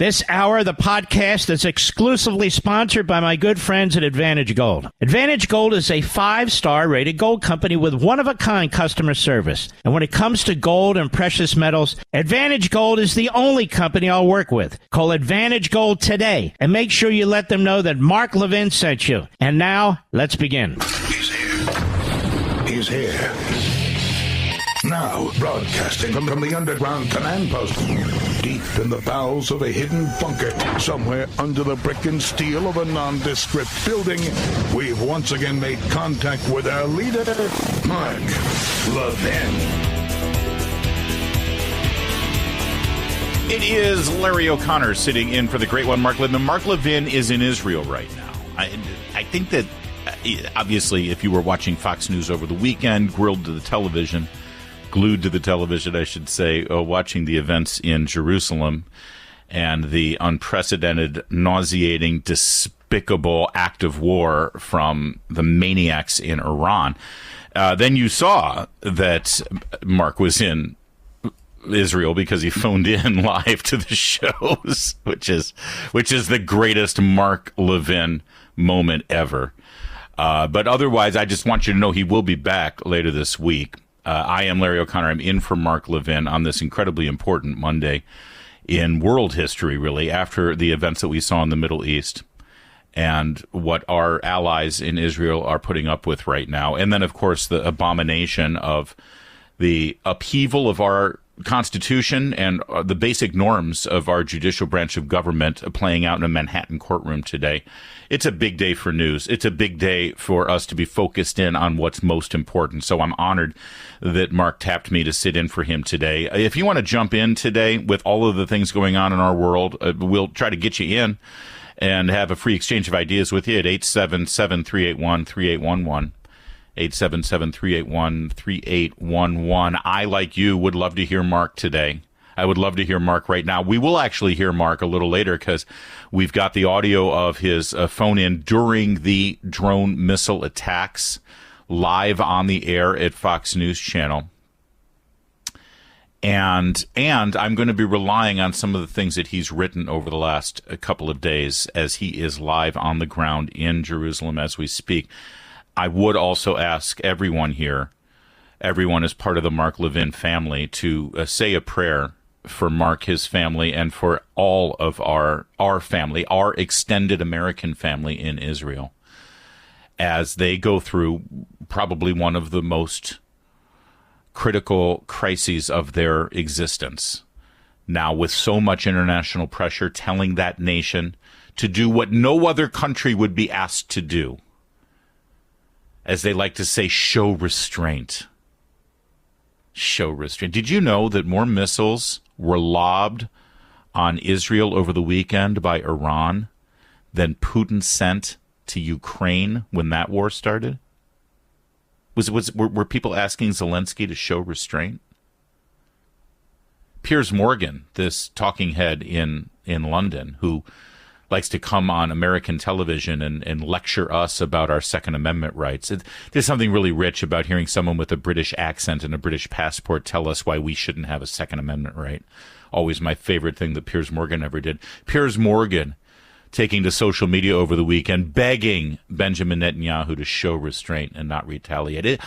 This hour of the podcast is exclusively sponsored by my good friends at Advantage Gold. Advantage Gold is a 5-star rated gold company with one-of-a-kind customer service. And when it comes to gold and precious metals, Advantage Gold is the only company I'll work with. Call Advantage Gold today and make sure you let them know that Mark Levin sent you. And now, let's begin. He's here. He's here. Now, broadcasting from the underground command post, deep in the bowels of a hidden bunker, somewhere under the brick and steel of a nondescript building, we've once again made contact with our leader, Mark Levin. It is Larry O'Connor sitting in for the great one, Mark Levin. Mark Levin is in Israel right now. I think that, obviously, if you were watching Fox News over the weekend, glued to the television, I should say, watching the events in Jerusalem and the unprecedented, nauseating, despicable act of war from the maniacs in Iran. Then you saw that Mark was in Israel because he phoned in live to the shows, which is the greatest Mark Levin moment ever. But otherwise, I just want you to know he will be back later this week. I am Larry O'Connor. I'm in for Mark Levin on this incredibly important Monday in world history, really, after the events that we saw in the Middle East and what our allies in Israel are putting up with right now. And then, of course, the abomination of the upheaval of our Constitution and the basic norms of our judicial branch of government playing out in a Manhattan courtroom today. It's a big day for news. It's a big day for us to be focused in on what's most important. So I'm honored that Mark tapped me to sit in for him today. If you want to jump in today with all of the things going on in our world, we'll try to get you in and have a free exchange of ideas with you at 877-381-3811. 877-381-3811. I, like you, would love to hear Mark today. I would love to hear Mark right now. We will actually hear Mark a little later because we've got the audio of his phone in during the drone missile attacks live on the air at Fox News Channel. And I'm going to be relying on some of the things that he's written over the last couple of days as he is live on the ground in Jerusalem as we speak. I would also ask everyone here, everyone as part of the Mark Levin family, to say a prayer for Mark, his family, and for all of our family, our extended American family in Israel, as they go through probably one of the most critical crises of their existence. Now, with so much international pressure telling that nation to do what no other country would be asked to do, as they like to say, show restraint. Show restraint. Did you know that more missiles were lobbed on Israel over the weekend by Iran than Putin sent to Ukraine when that war started? Were people asking Zelensky to show restraint? Piers Morgan, this talking head in London, who likes to come on American television and lecture us about our Second Amendment rights. There's something really rich about hearing someone with a British accent and a British passport tell us why we shouldn't have a Second Amendment right. Always my favorite thing that Piers Morgan ever did. Piers Morgan taking to social media over the weekend, begging Benjamin Netanyahu to show restraint and not retaliate.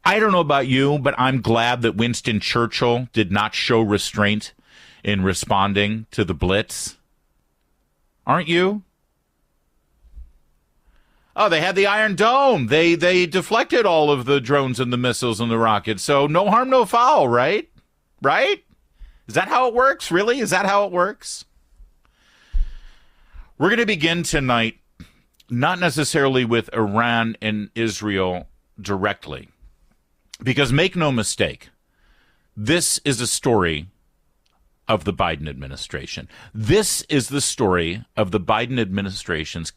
I don't know about you, but I'm glad that Winston Churchill did not show restraint in responding to the Blitz. Aren't you? Oh, they had the Iron Dome. They deflected all of the drones and the missiles and the rockets. So no harm, no foul, right? Right? Is that how it works? Really? Is that how it works? We're going to begin tonight, not necessarily with Iran and Israel directly, because make no mistake, this is a story of the Biden administration. This is the story of the Biden administration's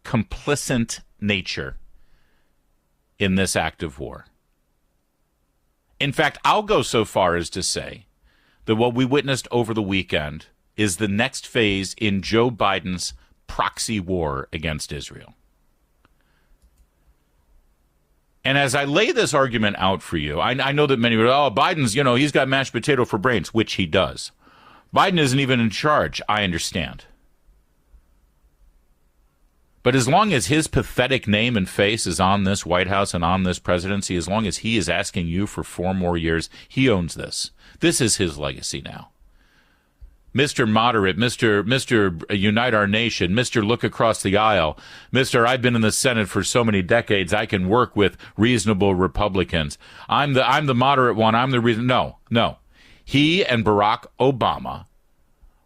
complicit nature in this act of war. In fact, I'll go so far as to say that what we witnessed over the weekend is the next phase in Joe Biden's proxy war against Israel. And as I lay this argument out for you, I know that many are, oh, Biden's, he's got mashed potato for brains, which he does. Biden isn't even in charge, I understand. But as long as his pathetic name and face is on this White House and on this presidency, as long as he is asking you for 4 more years, he owns this. This is his legacy now. Mr. Moderate, Mr. Unite Our Nation, Mr. Look Across the Aisle, Mr. I've been in the Senate for so many decades, I can work with reasonable Republicans. I'm the moderate one. I'm the reason. No. He and Barack Obama,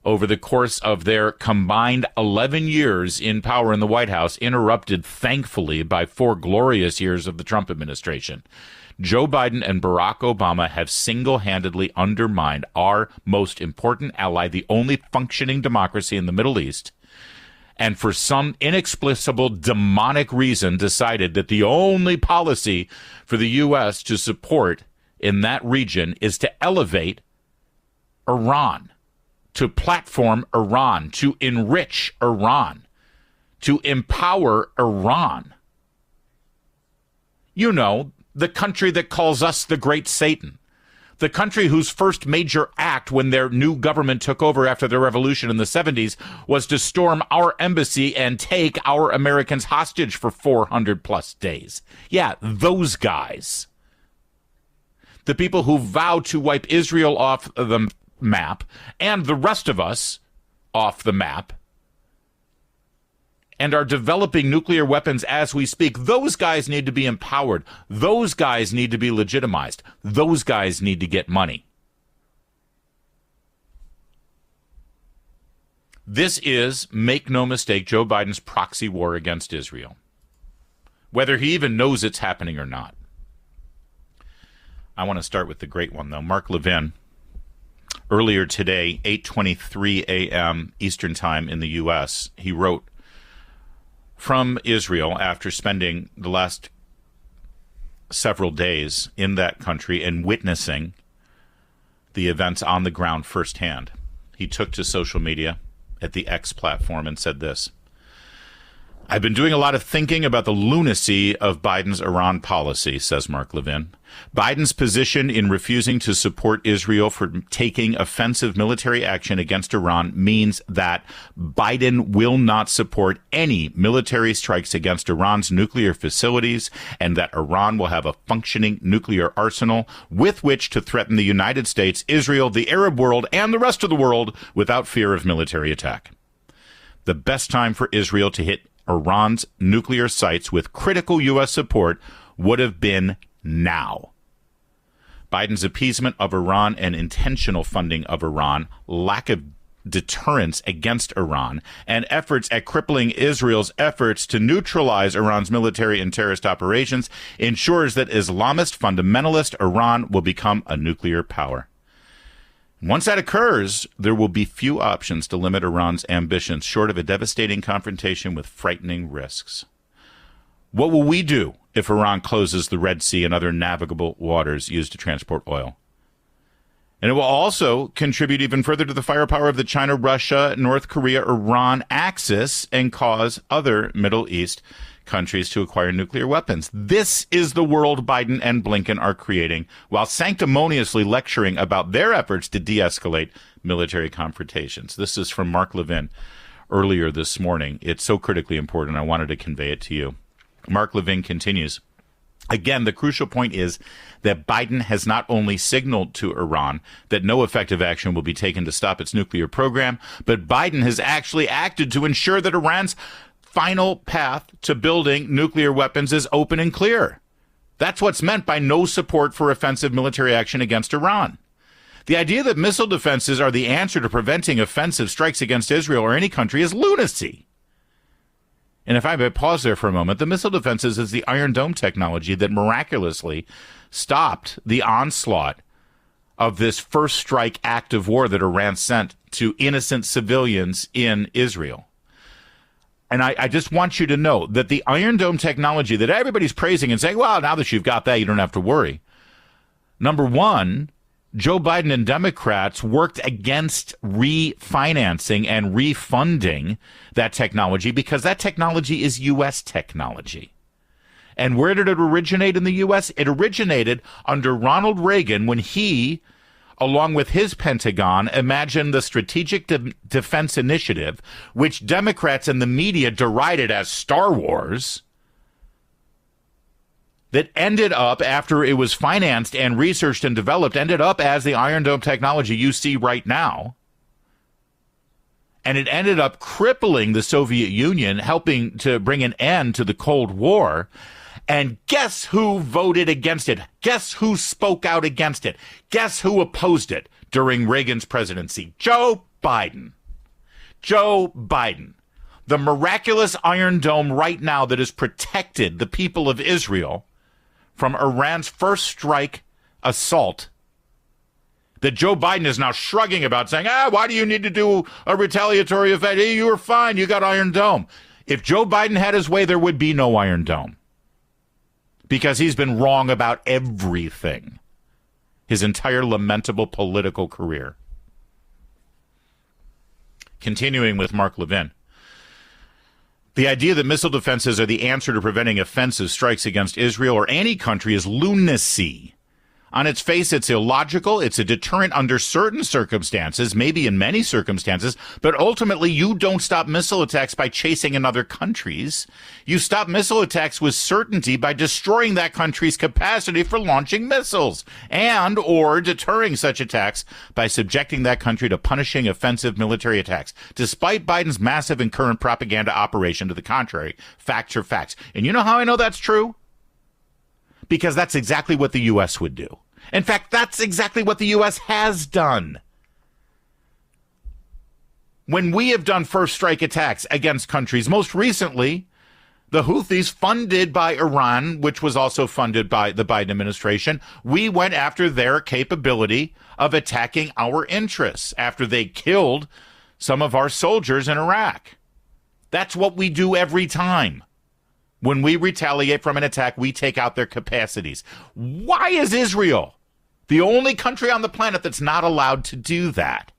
over the course of their combined 11 years in power in the White House, interrupted, thankfully, by 4 glorious years of the Trump administration, Joe Biden and Barack Obama have single-handedly undermined our most important ally, the only functioning democracy in the Middle East, and for some inexplicable demonic reason decided that the only policy for the U.S. to support in that region is to elevate Iran, to platform Iran, to enrich Iran, to empower Iran. You know, the country that calls us the Great Satan, the country whose first major act when their new government took over after the revolution in the 70s was to storm our embassy and take our Americans hostage for 400 plus days. Yeah, those guys. The people who vow to wipe Israel off the map and the rest of us off the map and are developing nuclear weapons as we speak. Those guys need to be empowered. Those guys need to be legitimized. Those guys need to get money. This is, make no mistake, Joe Biden's proxy war against Israel, whether he even knows it's happening or not. I want to start with the great one, though. Mark Levin, earlier today, 8:23 a.m. Eastern Time in the U.S., he wrote from Israel after spending the last several days in that country and witnessing the events on the ground firsthand. He took to social media at the X platform and said this: I've been doing a lot of thinking about the lunacy of Biden's Iran policy, says Mark Levin. Biden's position in refusing to support Israel for taking offensive military action against Iran means that Biden will not support any military strikes against Iran's nuclear facilities and that Iran will have a functioning nuclear arsenal with which to threaten the United States, Israel, the Arab world, and the rest of the world without fear of military attack. The best time for Israel to hit Iran's nuclear sites with critical U.S. support would have been now. Biden's appeasement of Iran and intentional funding of Iran, lack of deterrence against Iran, and efforts at crippling Israel's efforts to neutralize Iran's military and terrorist operations ensures that Islamist fundamentalist Iran will become a nuclear power. Once that occurs, there will be few options to limit Iran's ambitions short of a devastating confrontation with frightening risks. What will we do if Iran closes the Red Sea and other navigable waters used to transport oil? And it will also contribute even further to the firepower of the China, Russia, North Korea, Iran axis and cause other Middle East countries to acquire nuclear weapons. This is the world Biden and Blinken are creating while sanctimoniously lecturing about their efforts to de-escalate military confrontations. This is from Mark Levin earlier this morning. It's so critically important. I wanted to convey it to you. Mark Levin continues. Again, the crucial point is that Biden has not only signaled to Iran that no effective action will be taken to stop its nuclear program, but Biden has actually acted to ensure that Iran's final path to building nuclear weapons is open and clear. That's what's meant by no support for offensive military action against Iran. The idea that missile defenses are the answer to preventing offensive strikes against Israel or any country is lunacy. And if I may pause there for a moment, the missile defenses is the Iron Dome technology that miraculously stopped the onslaught of this first strike act of war that Iran sent to innocent civilians in Israel. And I just want you to know that the Iron Dome technology that everybody's praising and saying, well, now that you've got that, you don't have to worry. Number one, Joe Biden and Democrats worked against refinancing and refunding that technology because that technology is U.S. technology. And where did it originate in the U.S.? It originated under Ronald Reagan when he along with his Pentagon, imagine the Strategic Defense Initiative, which Democrats and the media derided as Star Wars, that ended up, after it was financed and researched and developed, ended up as the Iron Dome technology you see right now. And it ended up crippling the Soviet Union, helping to bring an end to the Cold War. And guess who voted against it? Guess who spoke out against it? Guess who opposed it during Reagan's presidency? Joe Biden. Joe Biden. The miraculous Iron Dome right now that has protected the people of Israel from Iran's first strike assault, that Joe Biden is now shrugging about, saying, why do you need to do a retaliatory event? Hey, you were fine. You got Iron Dome. If Joe Biden had his way, there would be no Iron Dome, because he's been wrong about everything his entire lamentable political career. Continuing with Mark Levin. The idea that missile defenses are the answer to preventing offensive strikes against Israel or any country is lunacy. On its face, it's illogical. It's a deterrent under certain circumstances, maybe in many circumstances, but ultimately you don't stop missile attacks by chasing in other countries. You stop missile attacks with certainty by destroying that country's capacity for launching missiles, and or deterring such attacks by subjecting that country to punishing offensive military attacks. Despite Biden's massive and current propaganda operation to the contrary, facts are facts. And you know how I know that's true? Because that's exactly what the U.S. would do. In fact, that's exactly what the U.S. has done. When we have done first strike attacks against countries, most recently, the Houthis, funded by Iran, which was also funded by the Biden administration, we went after their capability of attacking our interests after they killed some of our soldiers in Iraq. That's what we do every time. When we retaliate from an attack, we take out their capacities. Why is Israel the only country on the planet that's not allowed to do that?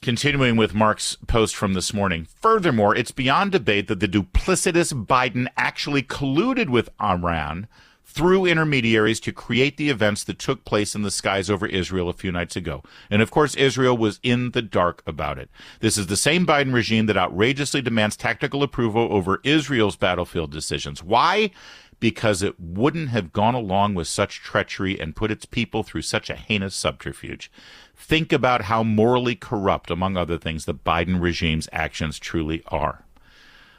Continuing with Mark's post from this morning. Furthermore, it's beyond debate that the duplicitous Biden actually colluded with Iran through intermediaries to create the events that took place in the skies over Israel a few nights ago. And of course, Israel was in the dark about it. This is the same Biden regime that outrageously demands tactical approval over Israel's battlefield decisions. Why? Because it wouldn't have gone along with such treachery and put its people through such a heinous subterfuge. Think about how morally corrupt, among other things, the Biden regime's actions truly are.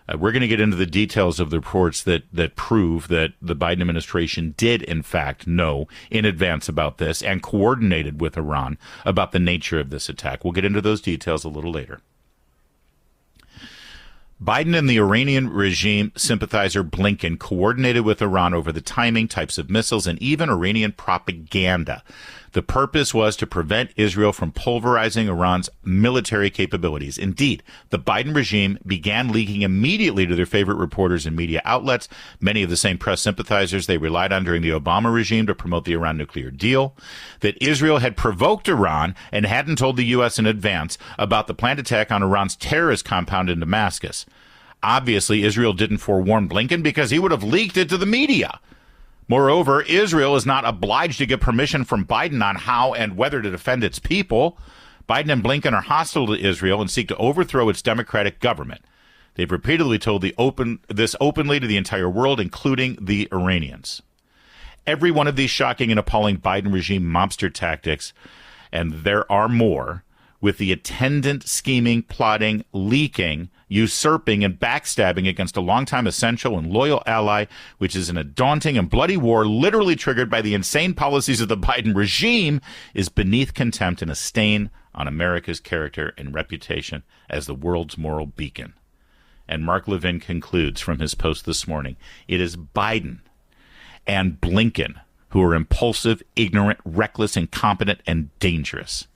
We're going to get into the details of the reports that prove that the Biden administration did, in fact, know in advance about this and coordinated with Iran about the nature of this attack. We'll get into those details a little later. Biden and the Iranian regime sympathizer Blinken coordinated with Iran over the timing, types of missiles, and even Iranian propaganda. The purpose was to prevent Israel from pulverizing Iran's military capabilities. Indeed, the Biden regime began leaking immediately to their favorite reporters and media outlets, many of the same press sympathizers they relied on during the Obama regime to promote the Iran nuclear deal, that Israel had provoked Iran and hadn't told the U.S. in advance about the planned attack on Iran's terrorist compound in Damascus. Obviously, Israel didn't forewarn Blinken because he would have leaked it to the media. Moreover, Israel is not obliged to get permission from Biden on how and whether to defend its people. Biden and Blinken are hostile to Israel and seek to overthrow its democratic government. They've repeatedly told this openly to the entire world, including the Iranians. Every one of these shocking and appalling Biden regime mobster tactics, and there are more, with the attendant scheming, plotting, leaking, usurping, and backstabbing against a longtime essential and loyal ally, which is in a daunting and bloody war literally triggered by the insane policies of the Biden regime, is beneath contempt and a stain on America's character and reputation as the world's moral beacon. And Mark Levin concludes from his post this morning, it is Biden and Blinken who are impulsive, ignorant, reckless, incompetent, and dangerous.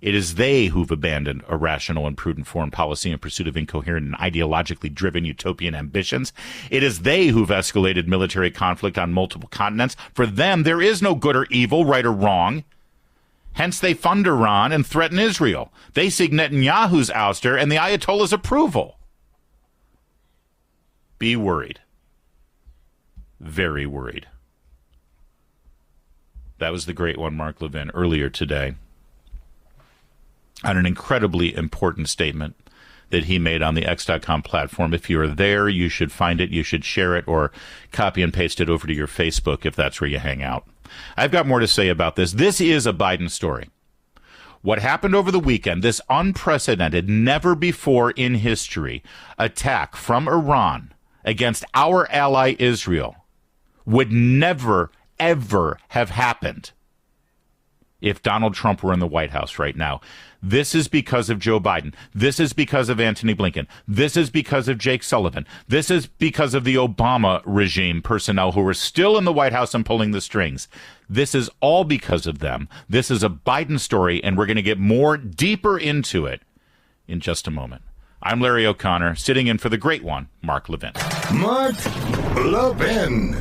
It is they who've abandoned a rational and prudent foreign policy in pursuit of incoherent and ideologically driven utopian ambitions. It is they who've escalated military conflict on multiple continents. For them, there is no good or evil, right or wrong. Hence, they fund Iran and threaten Israel. They seek Netanyahu's ouster and the Ayatollah's approval. Be worried. Very worried. That was the great one, Mark Levin, earlier today, on an incredibly important statement that he made on the X.com platform. If you're there, you should find it, you should share it, or copy and paste it over to your Facebook if that's where you hang out. I've got more to say about this. This is a Biden story. What happened over the weekend, this unprecedented, never before in history attack from Iran against our ally Israel, would never, ever have happened if Donald Trump were in the White House right now. This is because of Joe Biden. This is because of Antony Blinken. This is because of Jake Sullivan. This is because of the Obama regime personnel who are still in the White House and pulling the strings. This is all because of them. This is a Biden story, and we're going to get more deeper into it in just a moment. I'm Larry O'Connor, sitting in for the great one, Mark Levin. Mark Levin.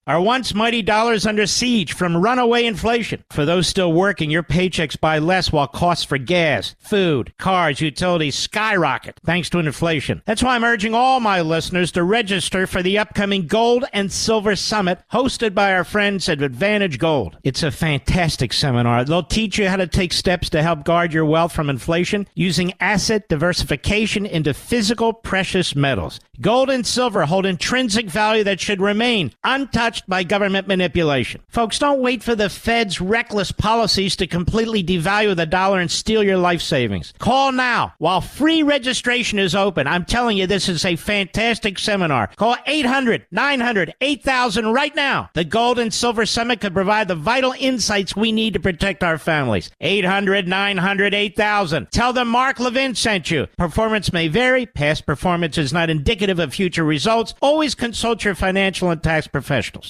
Our once mighty dollar's under siege from runaway inflation. For those still working, your paychecks buy less while costs for gas, food, cars, utilities skyrocket thanks to inflation. That's why I'm urging all my listeners to register for the upcoming Gold and Silver Summit hosted by our friends at Advantage Gold. It's a fantastic seminar. They'll teach you how to take steps to help guard your wealth from inflation using asset diversification into physical precious metals. Gold and silver hold intrinsic value that should remain untouched by government manipulation. Folks, don't wait for the Fed's reckless policies to completely devalue the dollar and steal your life savings. Call now while free registration is open. I'm telling you, this is a fantastic seminar. Call 800-900-8000 right now. The Gold and Silver Summit could provide the vital insights we need to protect our families. 800-900-8000. Tell them Mark Levin sent you. Performance may vary. Past performance is not indicative of future results. Always consult your financial and tax professionals.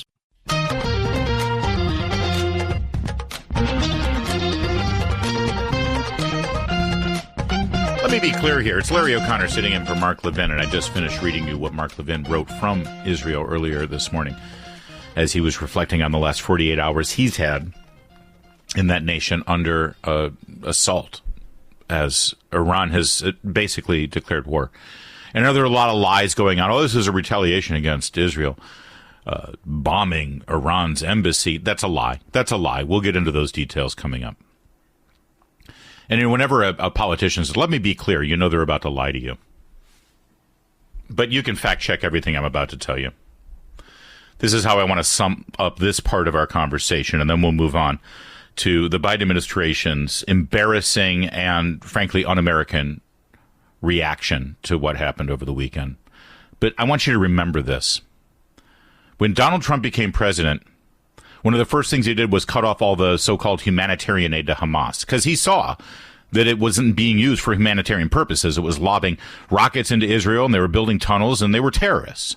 Let me be clear here. It's Larry O'Connor sitting in for Mark Levin, and I just finished reading you what Mark Levin wrote from Israel earlier this morning as he was reflecting on the last 48 hours he's had in that nation under assault as Iran has basically declared war. And there are a lot of lies going on. Oh, this is a retaliation against Israel. Bombing Iran's embassy. That's a lie. That's a lie. We'll get into those details coming up. And whenever a politician says, let me be clear, you know they're about to lie to you. But you can fact check everything I'm about to tell you. This is how I want to sum up this part of our conversation, and then we'll move on to the Biden administration's embarrassing and, frankly, un-American reaction to what happened over the weekend. But I want you to remember this. When Donald Trump became president, one of the first things he did was cut off all the so-called humanitarian aid to Hamas, because he saw that it wasn't being used for humanitarian purposes. It was lobbing rockets into Israel, and they were building tunnels, and they were terrorists.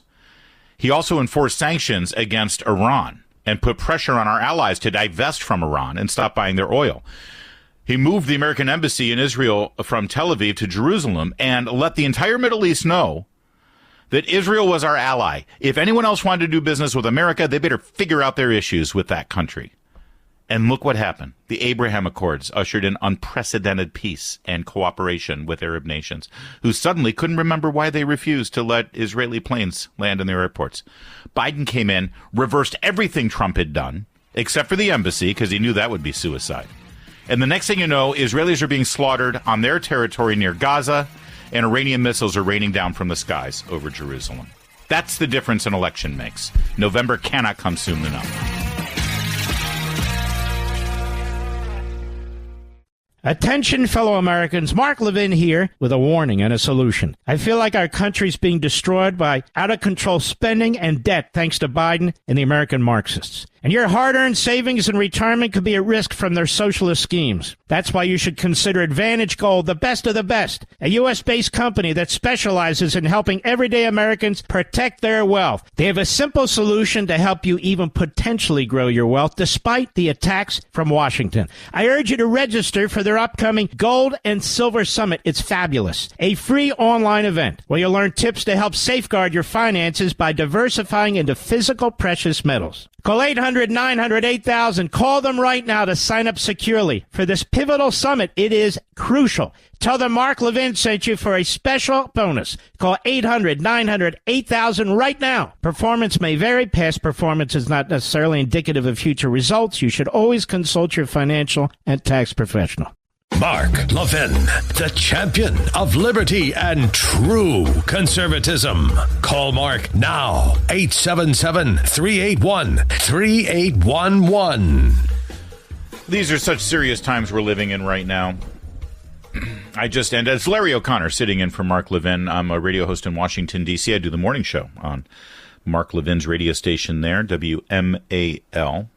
He also enforced sanctions against Iran and put pressure on our allies to divest from Iran and stop buying their oil. He moved the American embassy in Israel from Tel Aviv to Jerusalem and let the entire Middle East know that Israel was our ally. If anyone else wanted to do business with America, they better figure out their issues with that country. And look what happened. The Abraham Accords ushered in unprecedented peace and cooperation with Arab nations, who suddenly couldn't remember why they refused to let Israeli planes land in their airports. Biden came in, reversed everything Trump had done, except for the embassy, because he knew that would be suicide. And the next thing you know, Israelis are being slaughtered on their territory near Gaza, and Iranian missiles are raining down from the skies over Jerusalem. That's the difference an election makes. November cannot come soon enough. Attention, fellow Americans. Mark Levin here with a warning and a solution. I feel like our country's being destroyed by out-of-control spending and debt thanks to Biden and the American Marxists. And your hard-earned savings and retirement could be at risk from their socialist schemes. That's why you should consider Advantage Gold, the best of the best, a U.S.-based company that specializes in helping everyday Americans protect their wealth. They have a simple solution to help you even potentially grow your wealth despite the attacks from Washington. I urge you to register for their upcoming Gold and Silver Summit. It's fabulous. A free online event where you'll learn tips to help safeguard your finances by diversifying into physical precious metals. Call 800 800-900-8000. Call them right now to sign up securely for this pivotal summit. It is crucial. Tell them Mark Levin sent you for a special bonus. Call 800-900-8000 right now. Performance may vary. Past performance is not necessarily indicative of future results. You should always consult your financial and tax professional. Mark Levin, the champion of liberty and true conservatism. Call Mark now, 877-381-3811. These are such serious times we're living in right now. And it's Larry O'Connor sitting in for Mark Levin. I'm a radio host in Washington, D.C. I do the morning show on Mark Levin's radio station there, WMAL.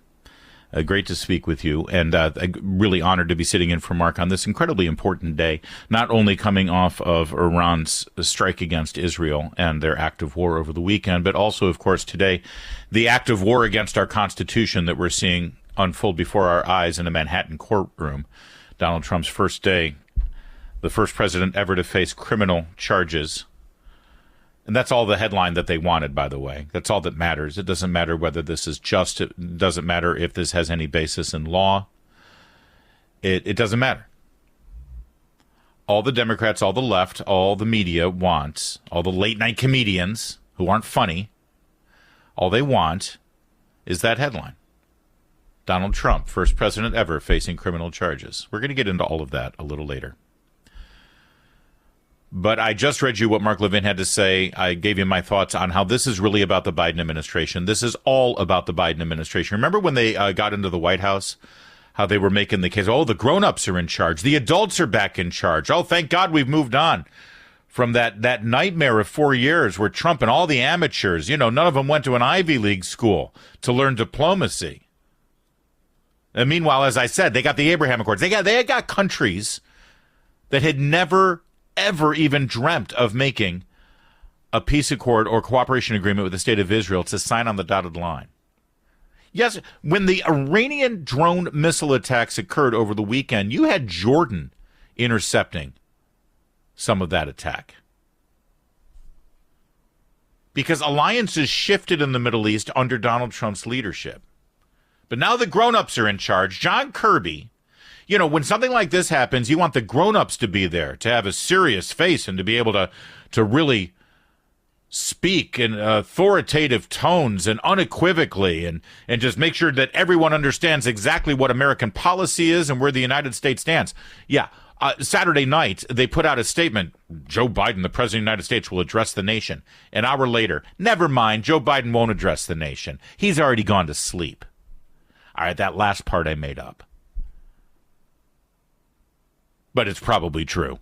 Great to speak with you, and really honored to be sitting in for Mark on this incredibly important day, not only coming off of Iran's strike against Israel and their act of war over the weekend, but also, of course, today, the act of war against our Constitution that we're seeing unfold before our eyes in a Manhattan courtroom. Donald Trump's first day, the first president ever to face criminal charges. And that's all the headline that they wanted, by the way. That's all that matters. It doesn't matter whether this is just. It doesn't matter if this has any basis in law. It doesn't matter. All the Democrats, all the left, all the media wants, all the late-night comedians who aren't funny, all they want is that headline. Donald Trump, first president ever facing criminal charges. We're going to get into all of that a little later. But I just read you what Mark Levin had to say. I gave you my thoughts on how this is really about the Biden administration. This is all about the Biden administration. Remember when they got into the White House, how they were making the case, oh, the grown-ups are in charge. The adults are back in charge. Oh, thank God we've moved on from that nightmare of 4 years where Trump and all the amateurs, none of them went to an Ivy League school to learn diplomacy. And meanwhile, as I said, they got the Abraham Accords. They got countries that had never ever even dreamt of making a peace accord or cooperation agreement with the state of Israel to sign on the dotted line. Yes, when the Iranian drone missile attacks occurred over the weekend, you had Jordan intercepting some of that attack. Because alliances shifted in the Middle East under Donald Trump's leadership. But now the grown-ups are in charge. John Kirby, when something like this happens, you want the grown-ups to be there, to have a serious face and to be able to really speak in authoritative tones and unequivocally and just make sure that everyone understands exactly what American policy is and where the United States stands. Yeah, Saturday night, they put out a statement. Joe Biden, the president of the United States, will address the nation. An hour later, never mind, Joe Biden won't address the nation. He's already gone to sleep. All right, that last part I made up. But it's probably true.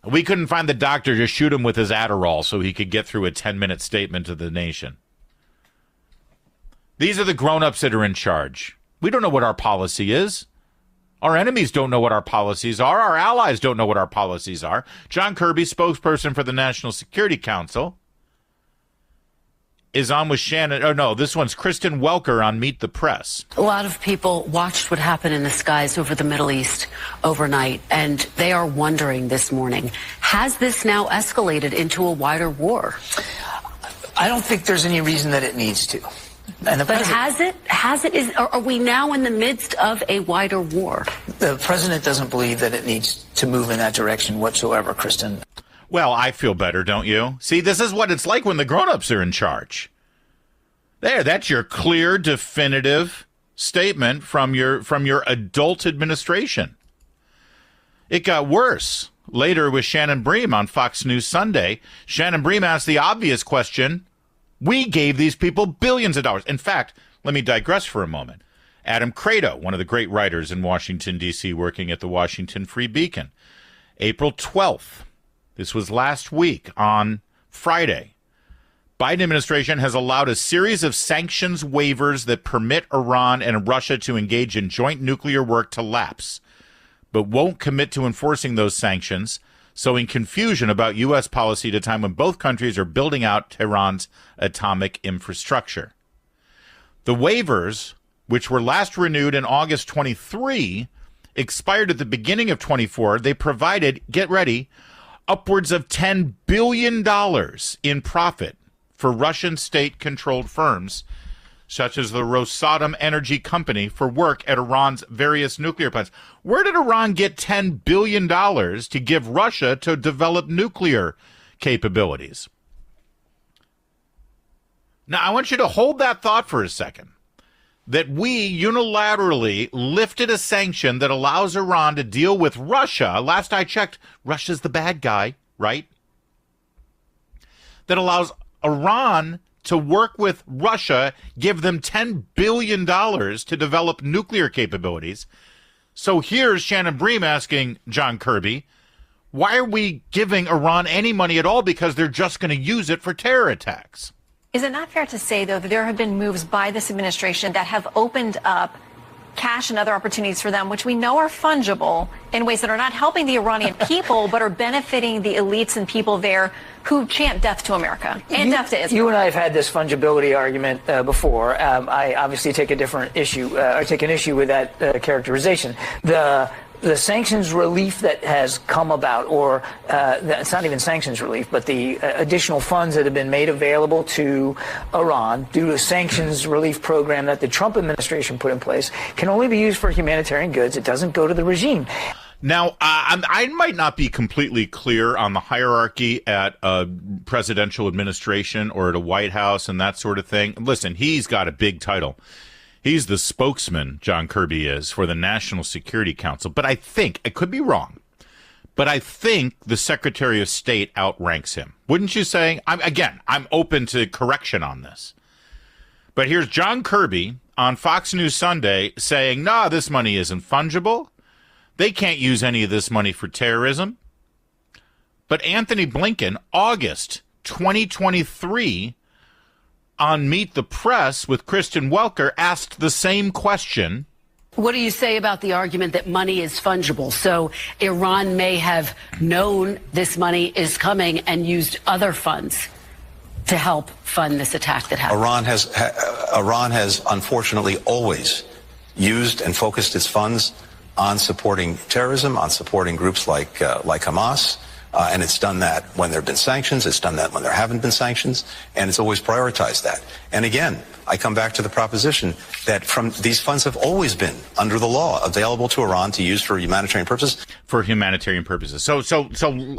We couldn't find the doctor to shoot him with his Adderall so he could get through a 10-minute statement to the nation. These are the grown-ups that are in charge. We don't know what our policy is. Our enemies don't know what our policies are. Our allies don't know what our policies are. John Kirby, spokesperson for the National Security Council, is on with Shannon. Oh, no, this one's Kristen Welker on Meet the Press. A lot of people watched what happened in the skies over the Middle East overnight, and they are wondering this morning, has this now escalated into a wider war? I don't think there's any reason that it needs to. But has it? Are we now in the midst of a wider war? The president doesn't believe that it needs to move in that direction whatsoever, Kristen. Well, I feel better, don't you? See, this is what it's like when the grown-ups are in charge. There, that's your clear, definitive statement from your adult administration. It got worse. Later with Shannon Bream on Fox News Sunday, Shannon Bream asked the obvious question. We gave these people billions of dollars. In fact, let me digress for a moment. Adam Credo, one of the great writers in Washington, D.C., working at the Washington Free Beacon, April 12th. This was last week on Friday. Biden administration has allowed a series of sanctions waivers that permit Iran and Russia to engage in joint nuclear work to lapse, but won't commit to enforcing those sanctions, sowing confusion about U.S. policy at a time when both countries are building out Tehran's atomic infrastructure. The waivers, which were last renewed in August 23, expired at the beginning of 24. They provided, get ready, upwards of $10 billion in profit for Russian state-controlled firms such as the Rosatom Energy Company, for work at Iran's various nuclear plants. Where did Iran get $10 billion to give Russia to develop nuclear capabilities? Now, I want you to hold that thought for a second, that we unilaterally lifted a sanction that allows Iran to deal with Russia. Last I checked, Russia's the bad guy, right? That allows Iran to work with Russia, give them $10 billion to develop nuclear capabilities. So here's Shannon Bream asking John Kirby, why are we giving Iran any money at all? Because they're just going to use it for terror attacks. Is it not fair to say, though, that there have been moves by this administration that have opened up cash and other opportunities for them, which we know are fungible in ways that are not helping the Iranian people, but are benefiting the elites and people there who chant death to America and death to Israel? You and I have had this fungibility argument before. I obviously take a different issue, or take an issue with that characterization. The sanctions relief that has come about, or it's not even sanctions relief, but the additional funds that have been made available to Iran due to a sanctions relief program that the Trump administration put in place, can only be used for humanitarian goods. It doesn't go to the regime. Now, I might not be completely clear on the hierarchy at a presidential administration or at a White House and that sort of thing. Listen, he's got a big title. He's the spokesman, John Kirby is, for the National Security Council. But I think, I could be wrong, but I think the Secretary of State outranks him. Wouldn't you say? I'm open to correction on this. But here's John Kirby on Fox News Sunday saying, nah, this money isn't fungible. They can't use any of this money for terrorism. But Anthony Blinken, August 2023, on Meet the Press with Kristen Welker, asked the same question. What do you say about the argument that money is fungible? So Iran may have known this money is coming and used other funds to help fund this attack that happened. Iran has unfortunately always used and focused its funds on supporting terrorism, on supporting groups like Hamas. And it's done that when there have been sanctions. It's done that when there haven't been sanctions. And it's always prioritized that. And again, I come back to the proposition that these funds have always been, under the law, available to Iran to use for humanitarian purposes. For humanitarian purposes. So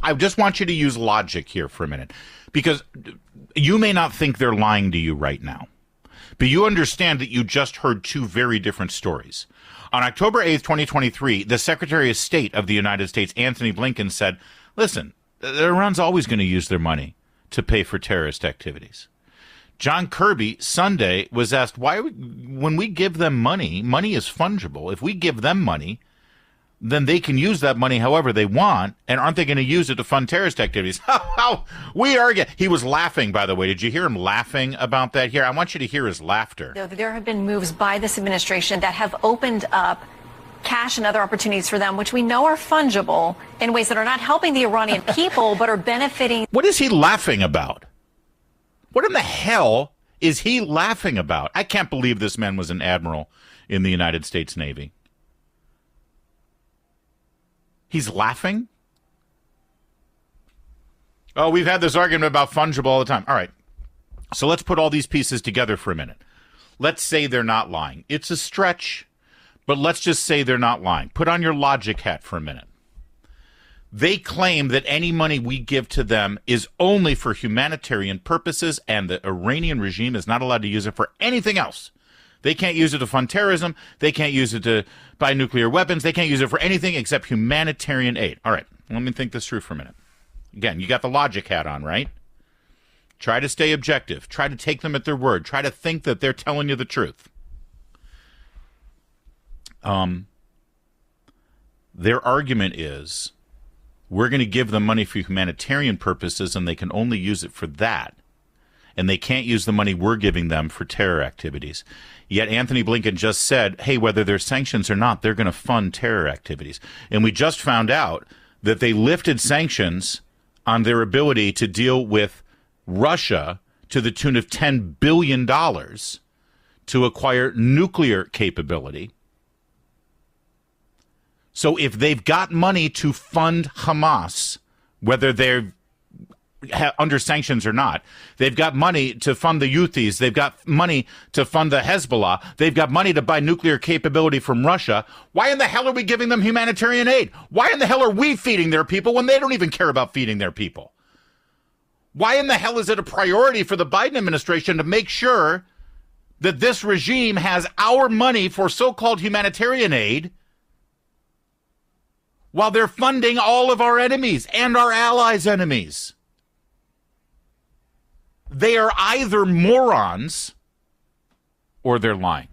I just want you to use logic here for a minute. Because you may not think they're lying to you right now. But you understand that you just heard two very different stories. On October 8th, 2023, the Secretary of State of the United States, Anthony Blinken, said, listen, Iran's always going to use their money to pay for terrorist activities. John Kirby, Sunday, was asked, when we give them money, money is fungible. If we give them money, then they can use that money however they want, and aren't they going to use it to fund terrorist activities? We argue. He was laughing, by the way. Did you hear him laughing about that here? I want you to hear his laughter. There have been moves by this administration that have opened up cash and other opportunities for them, which we know are fungible in ways that are not helping the Iranian people, but are benefiting. What is he laughing about? What in the hell is he laughing about? I can't believe this man was an admiral in the United States Navy. He's laughing? Oh, we've had this argument about fungible all the time. All right. So let's put all these pieces together for a minute. Let's say they're not lying. It's a stretch, but let's just say they're not lying. Put on your logic hat for a minute. They claim that any money we give to them is only for humanitarian purposes, and the Iranian regime is not allowed to use it for anything else. They can't use it to fund terrorism. They can't use it to buy nuclear weapons. They can't use it for anything except humanitarian aid. All right, let me think this through for a minute. Again, you got the logic hat on, right? Try to stay objective. Try to take them at their word. Try to think that they're telling you the truth. Their argument is, we're going to give them money for humanitarian purposes, and they can only use it for that. And they can't use the money we're giving them for terror activities. Yet Anthony Blinken just said, hey, whether there's sanctions or not, they're going to fund terror activities. And we just found out that they lifted sanctions on their ability to deal with Russia to the tune of $10 billion to acquire nuclear capability. So if they've got money to fund Hamas, whether they're under sanctions or not. They've got money to fund the Houthis. They've got money to fund the Hezbollah. They've got money to buy nuclear capability from Russia. Why in the hell are we giving them humanitarian aid? Why in the hell are we feeding their people when they don't even care about feeding their people? Why in the hell is it a priority for the Biden administration to make sure that this regime has our money for so-called humanitarian aid while they're funding all of our enemies and our allies' enemies? They are either morons or they're lying.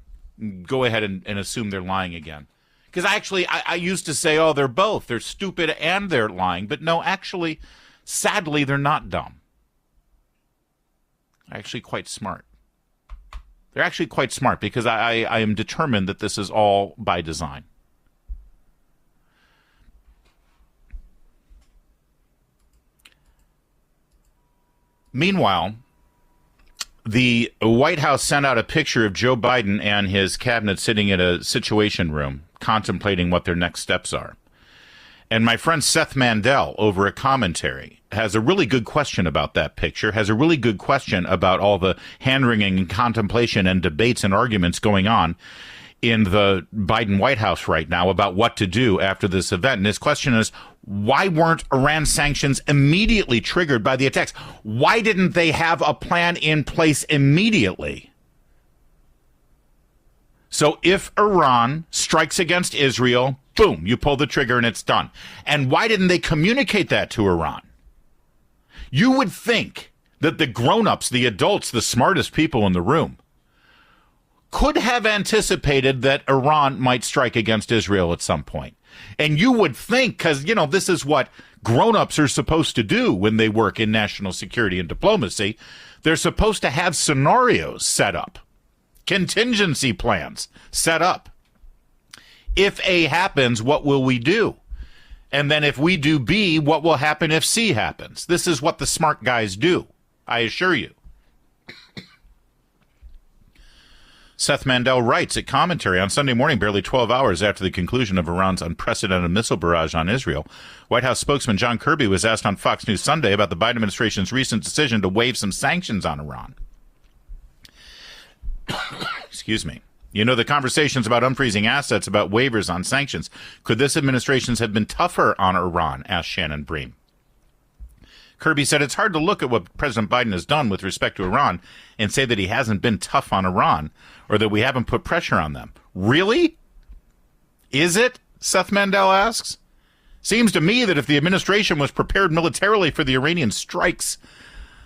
Go ahead and assume they're lying again. Because I used to say, oh, they're both. They're stupid and they're lying. But no, actually, sadly, they're not dumb. They're actually quite smart. They're actually quite smart because I am determined that this is all by design. Meanwhile, the White House sent out a picture of Joe Biden and his cabinet sitting in a situation room, contemplating what their next steps are. And my friend Seth Mandel, over at Commentary, has a really good question about that picture, has a really good question about all the hand-wringing and contemplation and debates and arguments going on in the Biden White House right now about what to do after this event. And his question is, why weren't Iran sanctions immediately triggered by the attacks? Why didn't they have a plan in place immediately? So if Iran strikes against Israel, boom, you pull the trigger and it's done. And why didn't they communicate that to Iran? You would think that the grown-ups, the adults, the smartest people in the room could have anticipated that Iran might strike against Israel at some point. And you would think, because, this is what grown-ups are supposed to do when they work in national security and diplomacy. They're supposed to have scenarios set up, contingency plans set up. If A happens, what will we do? And then if we do B, what will happen if C happens? This is what the smart guys do, I assure you. Seth Mandel writes at Commentary, on Sunday morning, barely 12 hours after the conclusion of Iran's unprecedented missile barrage on Israel, White House spokesman John Kirby was asked on Fox News Sunday about the Biden administration's recent decision to waive some sanctions on Iran. Excuse me. The conversations about unfreezing assets, about waivers on sanctions. Could this administration have been tougher on Iran? Asked Shannon Bream. Kirby said it's hard to look at what President Biden has done with respect to Iran and say that he hasn't been tough on Iran or that we haven't put pressure on them. Really? Is it? Seth Mandel asks. Seems to me that if the administration was prepared militarily for the Iranian strikes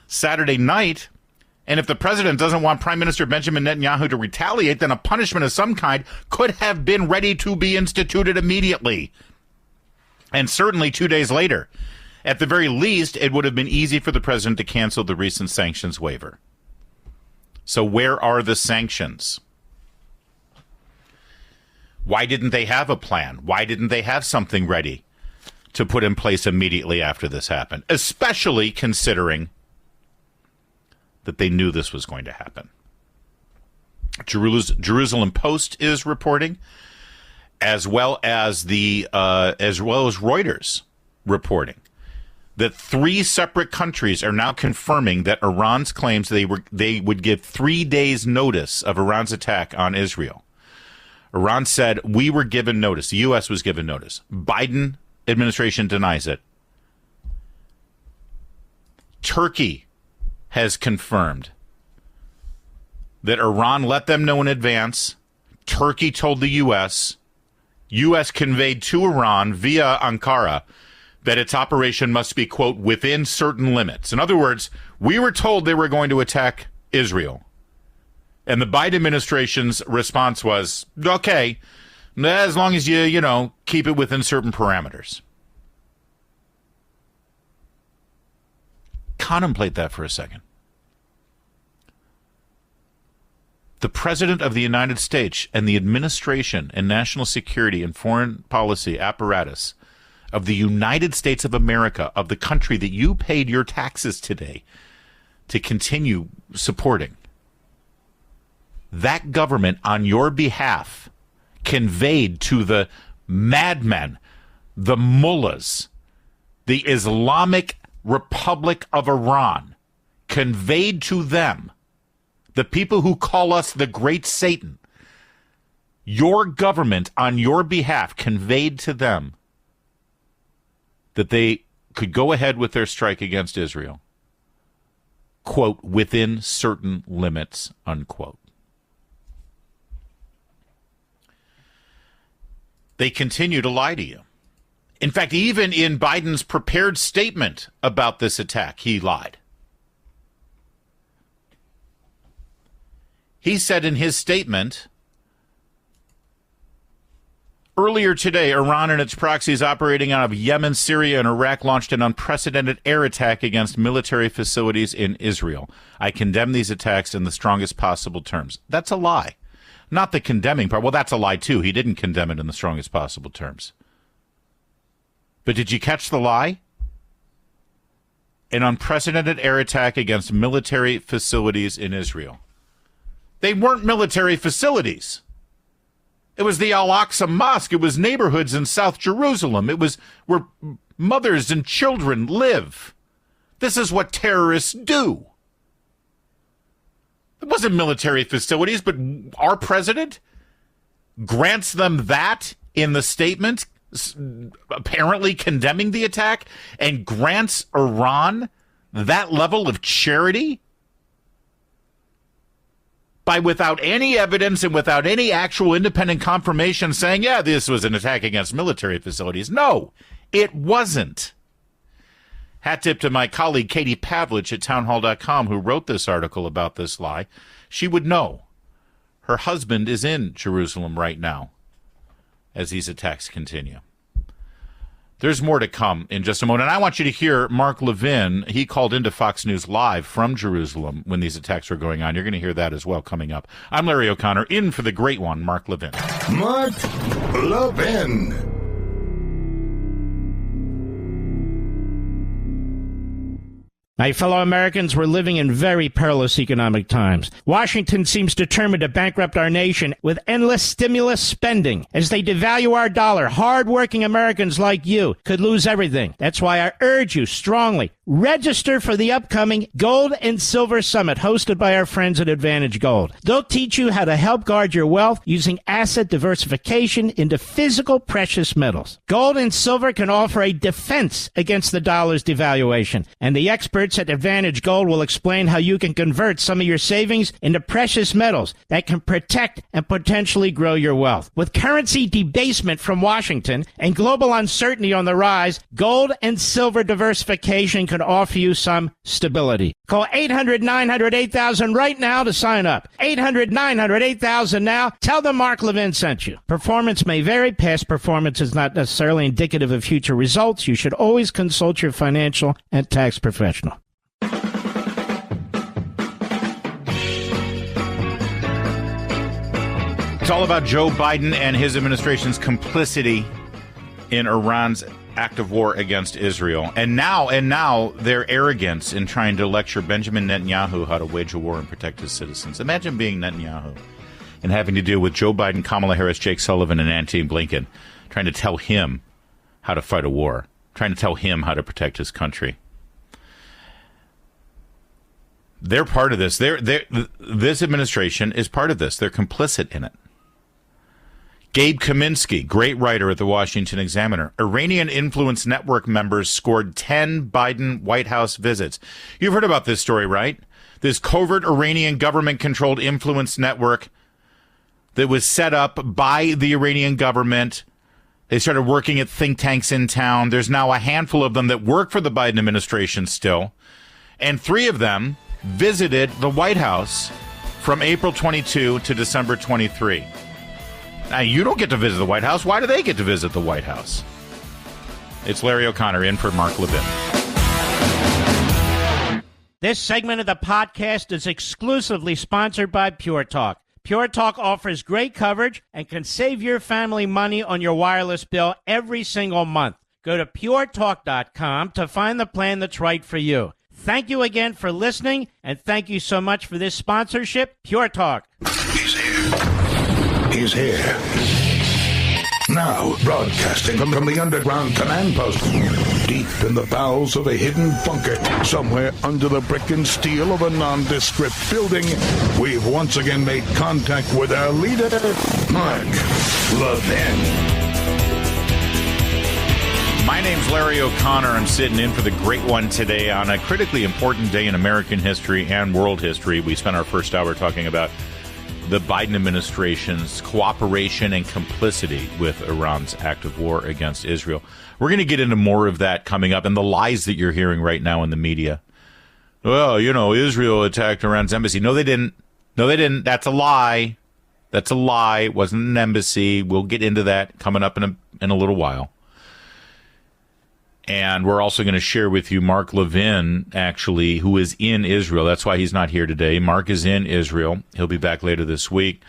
Saturday night, and if the president doesn't want Prime Minister Benjamin Netanyahu to retaliate, then a punishment of some kind could have been ready to be instituted immediately. And certainly 2 days later. At the very least, it would have been easy for the president to cancel the recent sanctions waiver. So where are the sanctions? Why didn't they have a plan? Why didn't they have something ready to put in place immediately after this happened? Especially considering that they knew this was going to happen. Jerusalem Post is reporting, as well as Reuters reporting, that 3 separate countries are now confirming that Iran's claims they would give 3 days notice of Iran's attack on Israel. Iran said, we were given notice. The U.S. was given notice. Biden administration denies it. Turkey has confirmed that Iran let them know in advance. Turkey told the U.S. U.S. conveyed to Iran via Ankara that its operation must be, quote, within certain limits. In other words, we were told they were going to attack Israel. And the Biden administration's response was, okay, as long as you keep it within certain parameters. Contemplate that for a second. The President of the United States and the administration and national security and foreign policy apparatus of the United States of America, of the country that you paid your taxes today to continue supporting, that government on your behalf conveyed to the madmen, the mullahs, the Islamic Republic of Iran conveyed to them, the people who call us the Great Satan, your government on your behalf conveyed to them that they could go ahead with their strike against Israel, quote, within certain limits, unquote. They continue to lie to you. In fact, even in Biden's prepared statement about this attack, he lied. He said in his statement, earlier today, Iran and its proxies operating out of Yemen, Syria, and Iraq launched an unprecedented air attack against military facilities in Israel. I condemn these attacks in the strongest possible terms. That's a lie. Not the condemning part. Well, that's a lie, too. He didn't condemn it in the strongest possible terms. But did you catch the lie? An unprecedented air attack against military facilities in Israel. They weren't military facilities. It was the Al-Aqsa Mosque. It was neighborhoods in South Jerusalem. It was where mothers and children live. This is what terrorists do. It wasn't military facilities, but our president grants them that in the statement, apparently condemning the attack, and grants Iran that level of charity by, without any evidence and without any actual independent confirmation, saying, yeah, this was an attack against military facilities. No, it wasn't. Hat tip to my colleague Katie Pavlich at townhall.com, who wrote this article about this lie. She would know. Her husband is in Jerusalem right now as these attacks continue. There's more to come in just a moment. And I want you to hear Mark Levin. He called into Fox News Live from Jerusalem when these attacks were going on. You're going to hear that as well coming up. I'm Larry O'Connor, in for the great one, Mark Levin. Mark Levin. My fellow Americans, we're living in very perilous economic times. Washington seems determined to bankrupt our nation with endless stimulus spending. As they devalue our dollar, hard-working Americans like you could lose everything. That's why I urge you strongly, register for the upcoming Gold and Silver Summit hosted by our friends at Advantage Gold. They'll teach you how to help guard your wealth using asset diversification into physical precious metals. Gold and silver can offer a defense against the dollar's devaluation, and the experts at Advantage Gold will explain how you can convert some of your savings into precious metals that can protect and potentially grow your wealth. With currency debasement from Washington and global uncertainty on the rise, gold and silver diversification can offer you some stability. Call 800-900-8000 right now to sign up. 800-900-8000 now. Tell them Mark Levin sent you. Performance may vary. Past performance is not necessarily indicative of future results. You should always consult your financial and tax professional. It's all about Joe Biden and his administration's complicity in Iran's act of war against Israel. And now their arrogance in trying to lecture Benjamin Netanyahu how to wage a war and protect his citizens. Imagine being Netanyahu and having to deal with Joe Biden, Kamala Harris, Jake Sullivan, and Antony Blinken trying to tell him how to fight a war, trying to tell him how to protect his country. They're part of this. This administration is part of this. They're complicit in it. Gabe Kaminsky, great writer at the Washington Examiner. Iranian influence network members scored 10 Biden White House visits. You've heard about this story, right? This covert Iranian government-controlled influence network that was set up by the Iranian government. They started working at think tanks in town. There's now a handful of them that work for the Biden administration still. And 3 of them visited the White House from April 22 to December 23. Now, you don't get to visit the White House. Why do they get to visit the White House? It's Larry O'Connor in for Mark Levin. This segment of the podcast is exclusively sponsored by Pure Talk. Pure Talk offers great coverage and can save your family money on your wireless bill every single month. Go to puretalk.com to find the plan that's right for you. Thank you again for listening, and thank you so much for this sponsorship, Pure Talk. He's here. He's here. Now, broadcasting from the underground command post, deep in the bowels of a hidden bunker, somewhere under the brick and steel of a nondescript building, we've once again made contact with our leader, Mark Levin. My name's Larry O'Connor. I'm sitting in for the great one today on a critically important day in American history and world history. We spent our first hour talking about the Biden administration's cooperation and complicity with Iran's active war against Israel. We're going to get into more of that coming up and the lies that you're hearing right now in the media. Well, you know, Israel attacked Iran's embassy. No, they didn't. No, they didn't. That's a lie. That's a lie. It wasn't an embassy. We'll get into that coming up in a little while. And we're also going to share with you Mark Levin, actually, who is in Israel. That's why he's not here today. Mark is in Israel. He'll be back later this week.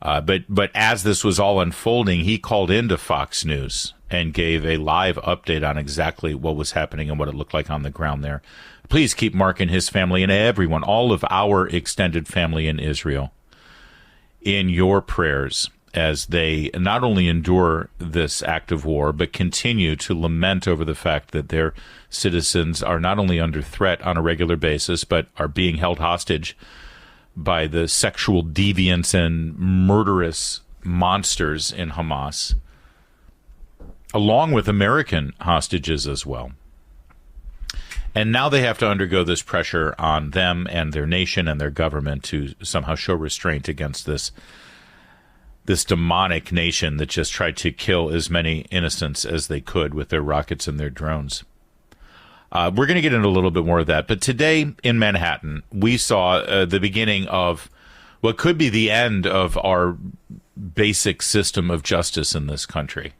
But as this was all unfolding, he called into Fox News and gave a live update on exactly what was happening and what it looked like on the ground there. Please keep Mark and his family and everyone, all of our extended family in Israel, in your prayers as they not only endure this act of war, but continue to lament over the fact that their citizens are not only under threat on a regular basis, but are being held hostage by the sexual deviants and murderous monsters in Hamas, along with American hostages as well. And now they have to undergo this pressure on them and their nation and their government to somehow show restraint against this demonic nation that just tried to kill as many innocents as they could with their rockets and their drones. We're going to get into a little bit more of that. But today in Manhattan, we saw the beginning of what could be the end of our basic system of justice in this country,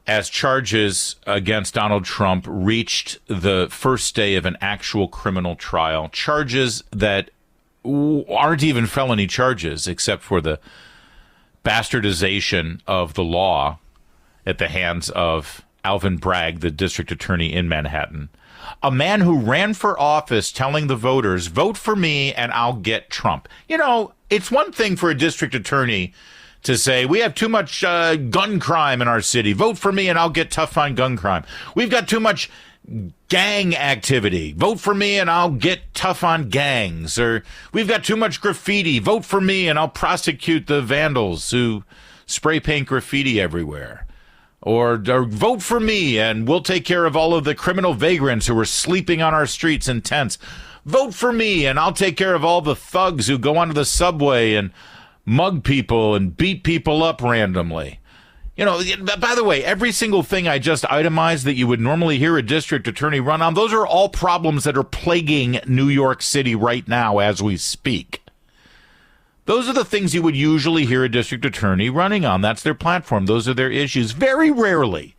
as charges against Donald Trump reached the first day of an actual criminal trial, charges that aren't even felony charges except for the bastardization of the law at the hands of Alvin Bragg, the district attorney in Manhattan, a man who ran for office telling the voters, vote for me and I'll get Trump. You know, it's one thing for a district attorney to say, we have too much gun crime in our city. Vote for me and I'll get tough on gun crime. We've got too much gang activity. Vote for me and I'll get tough on gangs. Or we've got too much graffiti. Vote for me and I'll prosecute the vandals who spray paint graffiti everywhere. Or vote for me and we'll take care of all of the criminal vagrants who are sleeping on our streets in tents. Vote for me and I'll take care of all the thugs who go onto the subway and mug people and beat people up randomly. You know, by the way, every single thing I just itemized that you would normally hear a district attorney run on, those are all problems that are plaguing New York City right now as we speak. Those are the things you would usually hear a district attorney running on. That's their platform. Those are their issues. Very rarely,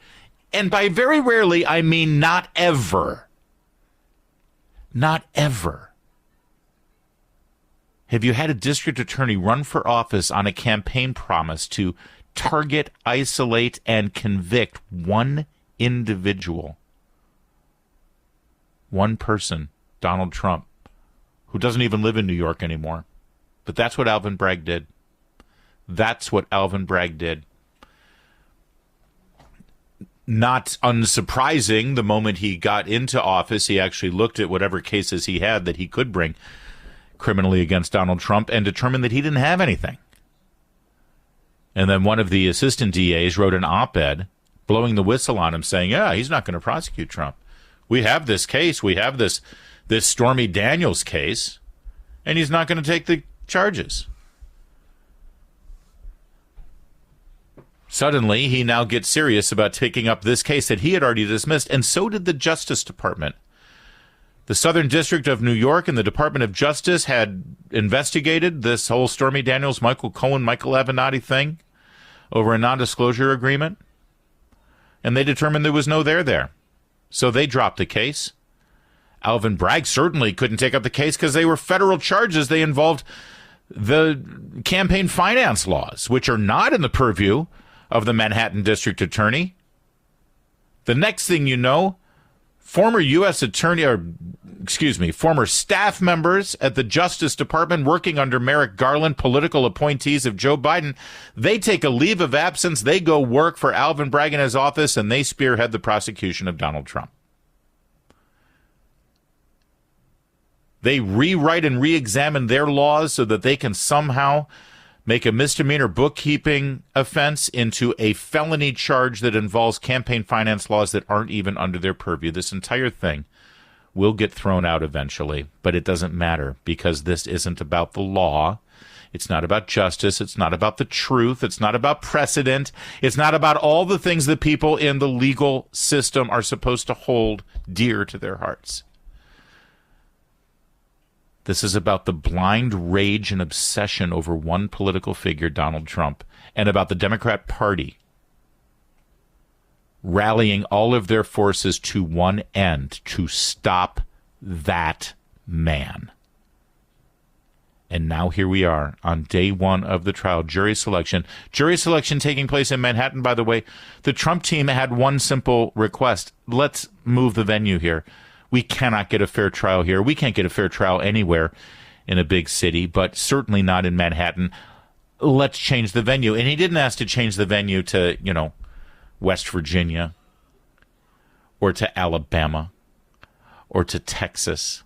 and by very rarely, I mean not ever. Not ever. Have you had a district attorney run for office on a campaign promise to target, isolate, and convict one individual? One person, Donald Trump, who doesn't even live in New York anymore. But that's what Alvin Bragg did. That's what Alvin Bragg did. Not unsurprising, the moment he got into office, he actually looked at whatever cases he had that he could bring criminally against Donald Trump and determined that he didn't have anything. And then one of the assistant DAs wrote an op-ed blowing the whistle on him saying, yeah, he's not going to prosecute Trump. We have this case. We have this Stormy Daniels case, and he's not going to take the charges. Suddenly, he now gets serious about taking up this case that he had already dismissed, and so did the Justice Department. The Southern District of New York and the Department of Justice had investigated this whole Stormy Daniels, Michael Cohen, Michael Avenatti thing over a non-disclosure agreement, and they determined there was no there. So they dropped the case. Alvin Bragg certainly couldn't take up the case because they were federal charges. They involved the campaign finance laws, which are not in the purview of the Manhattan District Attorney. The next thing you know, Former U.S. former staff members at the Justice Department working under Merrick Garland, political appointees of Joe Biden, they take a leave of absence. They go work for Alvin Bragg in his office, and they spearhead the prosecution of Donald Trump. They rewrite and re-examine their laws so that they can somehow make a misdemeanor bookkeeping offense into a felony charge that involves campaign finance laws that aren't even under their purview. This entire thing will get thrown out eventually, but it doesn't matter because this isn't about the law. It's not about justice. It's not about the truth. It's not about precedent. It's not about all the things that people in the legal system are supposed to hold dear to their hearts. This is about the blind rage and obsession over one political figure, Donald Trump, and about the Democrat Party rallying all of their forces to one end, to stop that man. And now here we are on day one of the trial, jury selection. Jury selection taking place in Manhattan, by the way. The Trump team had one simple request. Let's move the venue here. We cannot get a fair trial here. We can't get a fair trial anywhere in a big city, but certainly not in Manhattan. Let's change the venue. And he didn't ask to change the venue to, West Virginia or to Alabama or to Texas.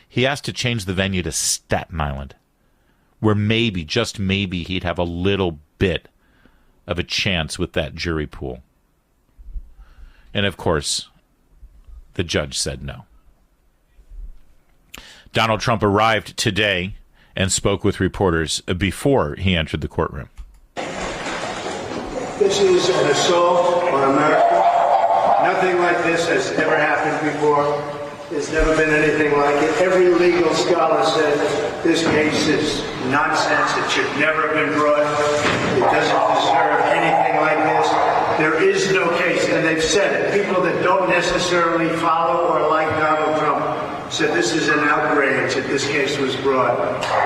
He asked to change the venue to Staten Island, where maybe, just maybe, he'd have a little bit of a chance with that jury pool. And of course, the judge said no. Donald Trump arrived today and spoke with reporters before he entered the courtroom. This is an assault on America. Nothing like this has ever happened before. There's never been anything like it. Every legal scholar said this case is nonsense. It should never have been brought. It doesn't deserve anything like this. There is no case, and they've said it. People that don't necessarily follow or like Donald Trump said this is an outrage that this case was brought.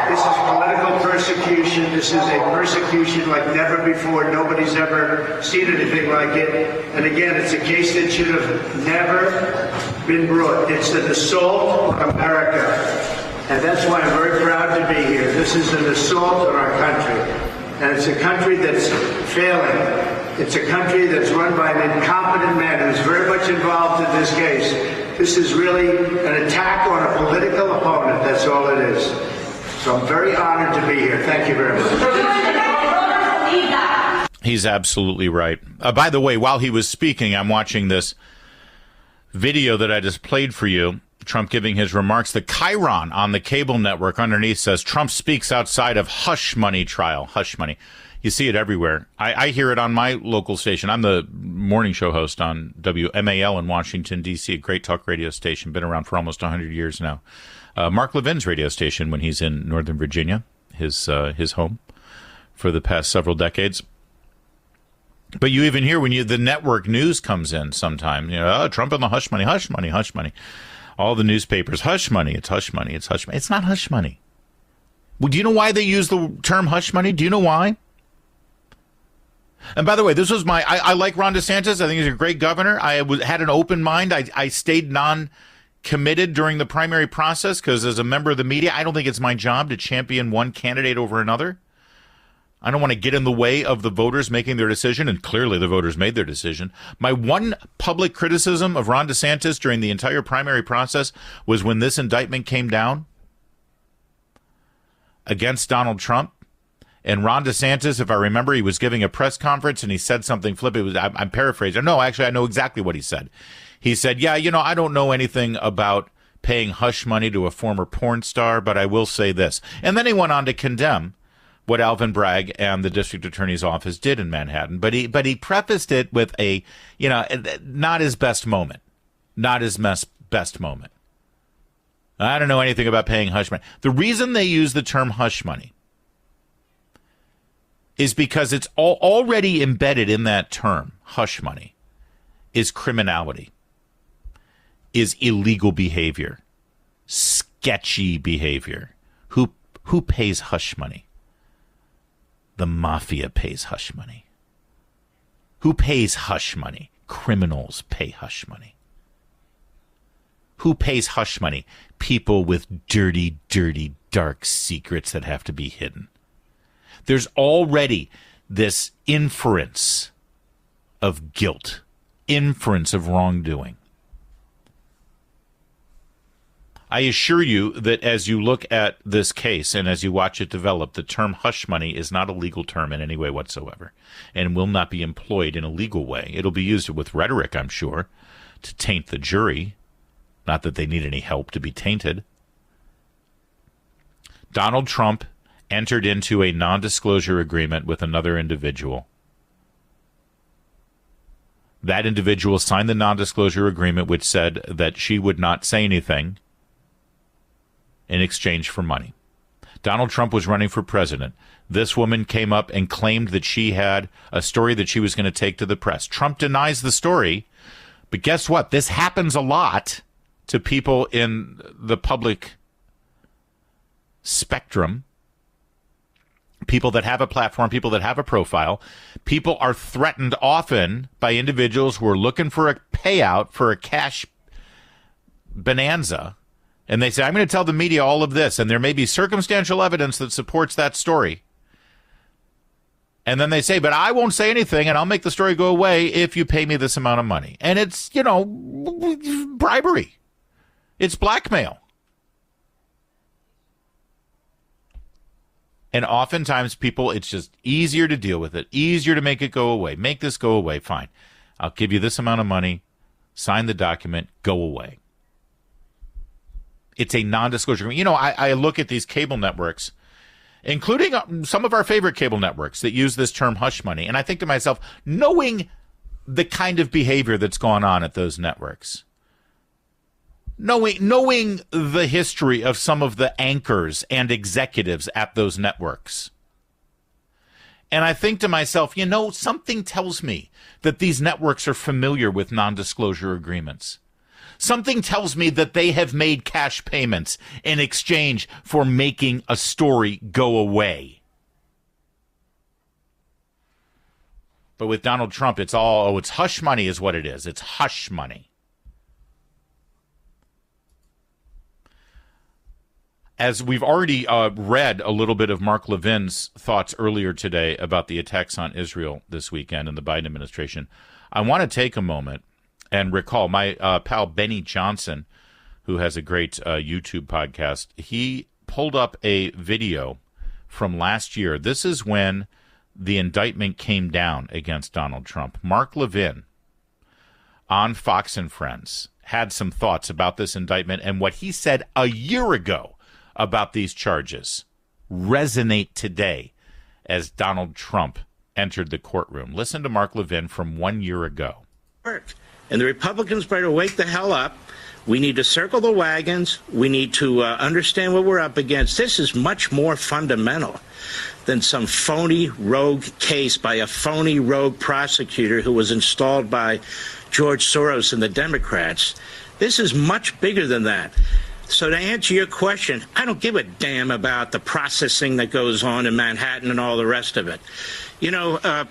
This is political persecution. This is a persecution like never before. Nobody's ever seen anything like it. And again, it's a case that should have never been brought. It's an assault on America. And that's why I'm very proud to be here. This is an assault on our country. And it's a country that's failing. It's a country that's run by an incompetent man who's very much involved in this case. This is really an attack on a political opponent. That's all it is. So I'm very honored to be here. Thank you very much. He's absolutely right. By the way, while he was speaking, I'm watching this video that I just played for you. Trump giving his remarks. The chyron on the cable network underneath says Trump speaks outside of hush money trial. Hush money. You see it everywhere. I hear it on my local station. I'm the morning show host on WMAL in Washington, D.C., a great talk radio station, been around for almost 100 years now. Mark Levin's radio station when he's in Northern Virginia, his home for the past several decades. But you even hear when the network news comes in sometime, Trump and the hush money, hush money, hush money. All the newspapers, hush money, it's hush money, it's hush money. It's not hush money. Well, do you know why they use the term hush money? Do you know why? And by the way, this was I like Ron DeSantis. I think he's a great governor. I had an open mind. I stayed non-committed during the primary process because as a member of the media, I don't think it's my job to champion one candidate over another. I don't want to get in the way of the voters making their decision, and clearly the voters made their decision. My one public criticism of Ron DeSantis during the entire primary process was when this indictment came down against Donald Trump. And Ron DeSantis, if I remember, he was giving a press conference and he said something flippant. I'm paraphrasing. No, actually, I know exactly what he said. He said, yeah, I don't know anything about paying hush money to a former porn star, but I will say this. And then he went on to condemn what Alvin Bragg and the district attorney's office did in Manhattan. But he prefaced it with a, not his best moment. Not his best moment. I don't know anything about paying hush money. The reason they use the term hush money is because it's already embedded in that term, hush money, is criminality, is illegal behavior, sketchy behavior. Who pays hush money? The mafia pays hush money. Who pays hush money? Criminals pay hush money. Who pays hush money? People with dirty, dirty, dark secrets that have to be hidden. There's already this inference of guilt, inference of wrongdoing. I assure you that as you look at this case and as you watch it develop, the term hush money is not a legal term in any way whatsoever and will not be employed in a legal way. It'll be used with rhetoric, I'm sure, to taint the jury. Not that they need any help to be tainted. Donald Trump entered into a non-disclosure agreement with another individual. That individual signed the non-disclosure agreement, which said that she would not say anything in exchange for money. Donald Trump was running for president. This woman came up and claimed that she had a story that she was going to take to the press. Trump denies the story, but guess what? This happens a lot to people in the public spectrum. People that have a platform, people that have a profile. People are threatened often by individuals who are looking for a payout for a cash bonanza. And they say, I'm going to tell the media all of this, and there may be circumstantial evidence that supports that story. And then they say, but I won't say anything, and I'll make the story go away if you pay me this amount of money. And it's, bribery. It's blackmail. And oftentimes people, it's just easier to deal with it, easier to make it go away. Make this go away, fine. I'll give you this amount of money, sign the document, go away. It's a non-disclosure agreement. I look at these cable networks, including some of our favorite cable networks that use this term hush money, and I think to myself, knowing the kind of behavior that's gone on at those networks, knowing the history of some of the anchors and executives at those networks, and I think to myself, something tells me that these networks are familiar with non-disclosure agreements. Something tells me that they have made cash payments in exchange for making a story go away. But with Donald Trump, it's hush money is what it is. It's hush money. As we've already read a little bit of Mark Levin's thoughts earlier today about the attacks on Israel this weekend and the Biden administration, I want to take a moment and recall my pal Benny Johnson, who has a great YouTube podcast. He pulled up a video from last year. This is when the indictment came down against Donald Trump. Mark Levin on Fox and Friends had some thoughts about this indictment, and what he said a year ago about these charges resonate today as Donald Trump entered the courtroom. Listen to Mark Levin from 1 year ago. And the Republicans better wake the hell up. We need to circle the wagons. We need to understand what we're up against. This is much more fundamental than some phony rogue case by a phony rogue prosecutor who was installed by George Soros and the Democrats. This is much bigger than that. So to answer your question, I don't give a damn about the processing that goes on in Manhattan and all the rest of it.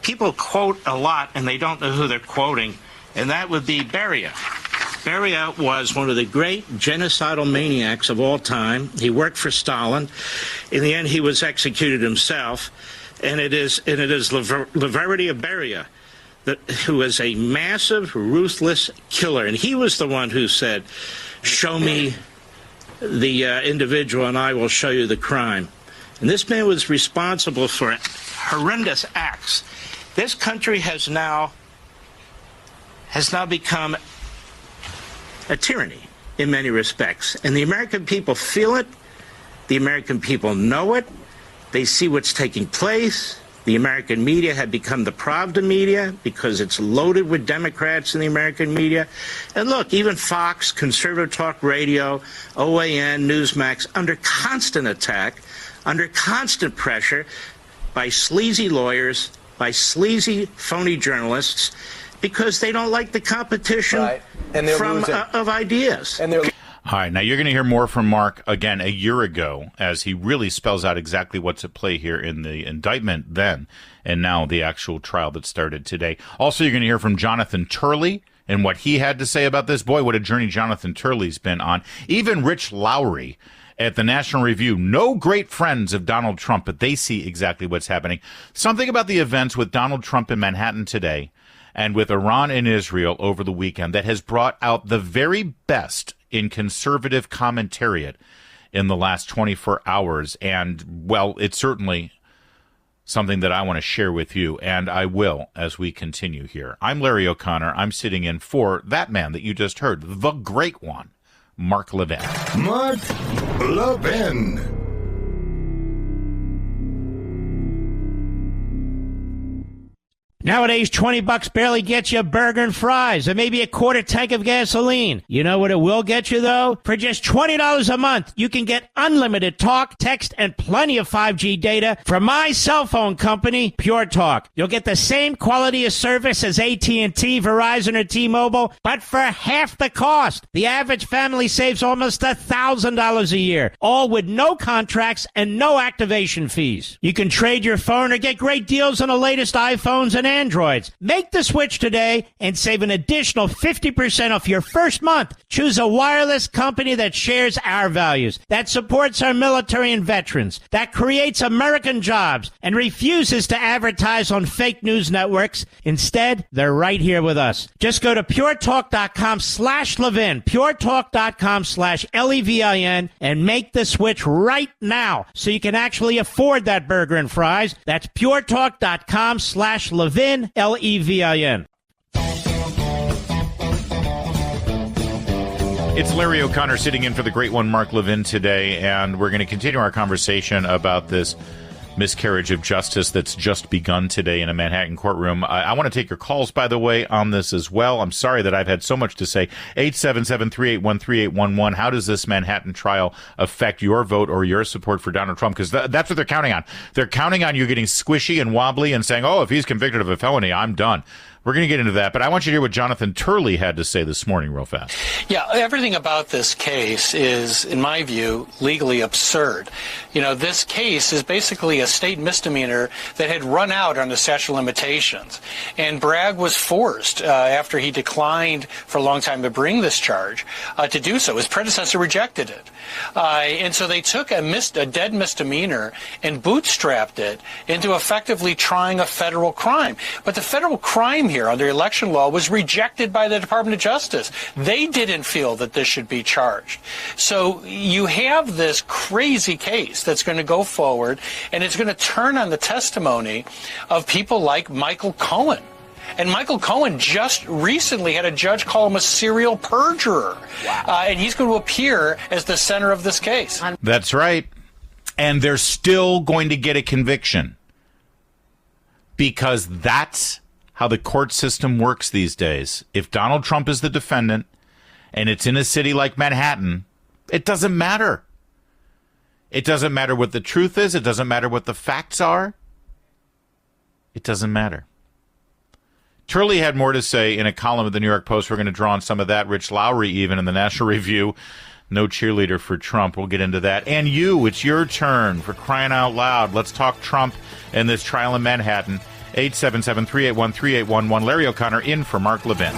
People quote a lot and they don't know who they're quoting. And that would be Beria. Beria was one of the great genocidal maniacs of all time. He worked for Stalin. In the end, he was executed himself. And it is Leverity of Beria, who was a massive, ruthless killer. And he was the one who said, show me the individual and I will show you the crime. And this man was responsible for horrendous acts. This country has now become a tyranny in many respects. And the American people feel it. The American people know it. They see what's taking place. The American media had become the Pravda media because it's loaded with Democrats in the American media. And look, even Fox, Conservative Talk Radio, OAN, Newsmax, under constant attack, under constant pressure by sleazy lawyers, by sleazy, phony journalists, because they don't like the competition of ideas. All right, now you're going to hear more from Mark again a year ago as he really spells out exactly what's at play here in the indictment then and now the actual trial that started today. Also, you're going to hear from Jonathan Turley and what he had to say about this. Boy, what a journey Jonathan Turley's been on. Even Rich Lowry at the National Review, no great friends of Donald Trump, but they see exactly what's happening. Something about the events with Donald Trump in Manhattan today and with Iran and Israel over the weekend that has brought out the very best in conservative commentariat in the last 24 hours. And, well, it's certainly something that I want to share with you, and I will as we continue here. I'm Larry O'Connor. I'm sitting in for that man that you just heard, the great one, Mark Levin. Mark Levin. Nowadays, $20 barely gets you a burger and fries or maybe a quarter tank of gasoline. You know what it will get you, though? For just $20 a month, you can get unlimited talk, text, and plenty of 5G data from my cell phone company, Pure Talk. You'll get the same quality of service as AT&T, Verizon, or T-Mobile, but for half the cost. The average family saves almost $1,000 a year, all with no contracts and no activation fees. You can trade your phone or get great deals on the latest iPhones and Androids. Make the switch today and save an additional 50% off your first month. Choose a wireless company that shares our values, that supports our military and veterans, that creates American jobs, and refuses to advertise on fake news networks. Instead, they're right here with us. Just go to puretalk.com/Levin, puretalk.com/Levin, and make the switch right now so you can actually afford that burger and fries. That's puretalk.com/Levin. Levin. It's Larry O'Connor sitting in for the great one, Mark Levin, today, and we're going to continue our conversation about this miscarriage of justice that's just begun today in a Manhattan courtroom. I want to take your calls, by the way, on this as well. I'm sorry that I've had so much to say. 877-381-3811. How does this Manhattan trial affect your vote or your support for Donald Trump? Because that's what they're counting on. They're counting on you getting squishy and wobbly and saying, oh, if he's convicted of a felony, I'm done. We're going to get into that, but I want you to hear what Jonathan Turley had to say this morning real fast. Yeah, everything about this case is, in my view, legally absurd. You know, this case is basically a state misdemeanor that had run out on the statute of limitations. And Bragg was forced, after he declined for a long time to bring this charge, to do so. His predecessor rejected it. And so they took a dead misdemeanor and bootstrapped it into effectively trying a federal crime. But the federal crime here under election law was rejected by the Department of Justice. They didn't feel that this should be charged. So you have this crazy case that's going to go forward, and it's going to turn on the testimony of people like Michael Cohen. And Michael Cohen just recently had a judge call him a serial perjurer. Wow. And he's going to appear as the center of this case. That's right. And they're still going to get a conviction because that's how the court system works these days. If Donald Trump is the defendant and it's in a city like Manhattan, it doesn't matter. It doesn't matter what the truth is. It doesn't matter what the facts are. It doesn't matter. Turley had more to say in a column of the New York Post. We're going to draw on some of that. Rich Lowry, even in the National Review. No cheerleader for Trump. We'll get into that. And you, it's your turn, for crying out loud. Let's talk Trump and this trial in Manhattan. 877-381-3811. Larry O'Connor in for Mark Levin.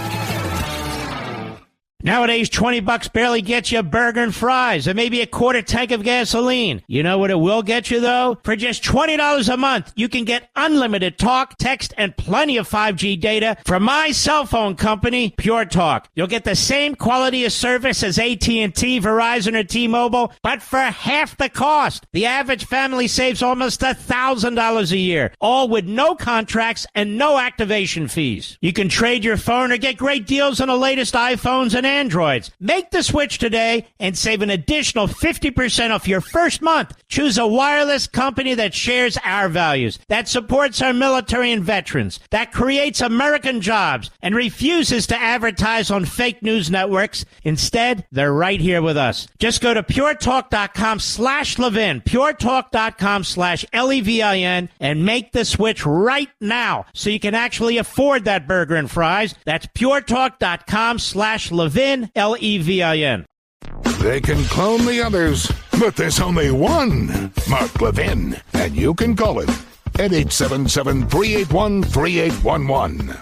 Nowadays, $20 barely gets you a burger and fries or maybe a quarter tank of gasoline. You know what it will get you, though? For just $20 a month, you can get unlimited talk, text, and plenty of 5G data from my cell phone company, Pure Talk. You'll get the same quality of service as AT&T, Verizon, or T-Mobile, but for half the cost. The average family saves almost $1,000 a year, all with no contracts and no activation fees. You can trade your phone or get great deals on the latest iPhones and Androids. Make the switch today and save an additional 50% off your first month. Choose a wireless company that shares our values, that supports our military and veterans, that creates American jobs, and refuses to advertise on fake news networks. Instead, they're right here with us. Just go to puretalk.com/Levin, puretalk.com/Levin, and make the switch right now so you can actually afford that burger and fries. That's puretalk.com/Levin. Levin. They can clone the others, but there's only one Mark Levin, and you can call it at 877-381-3811.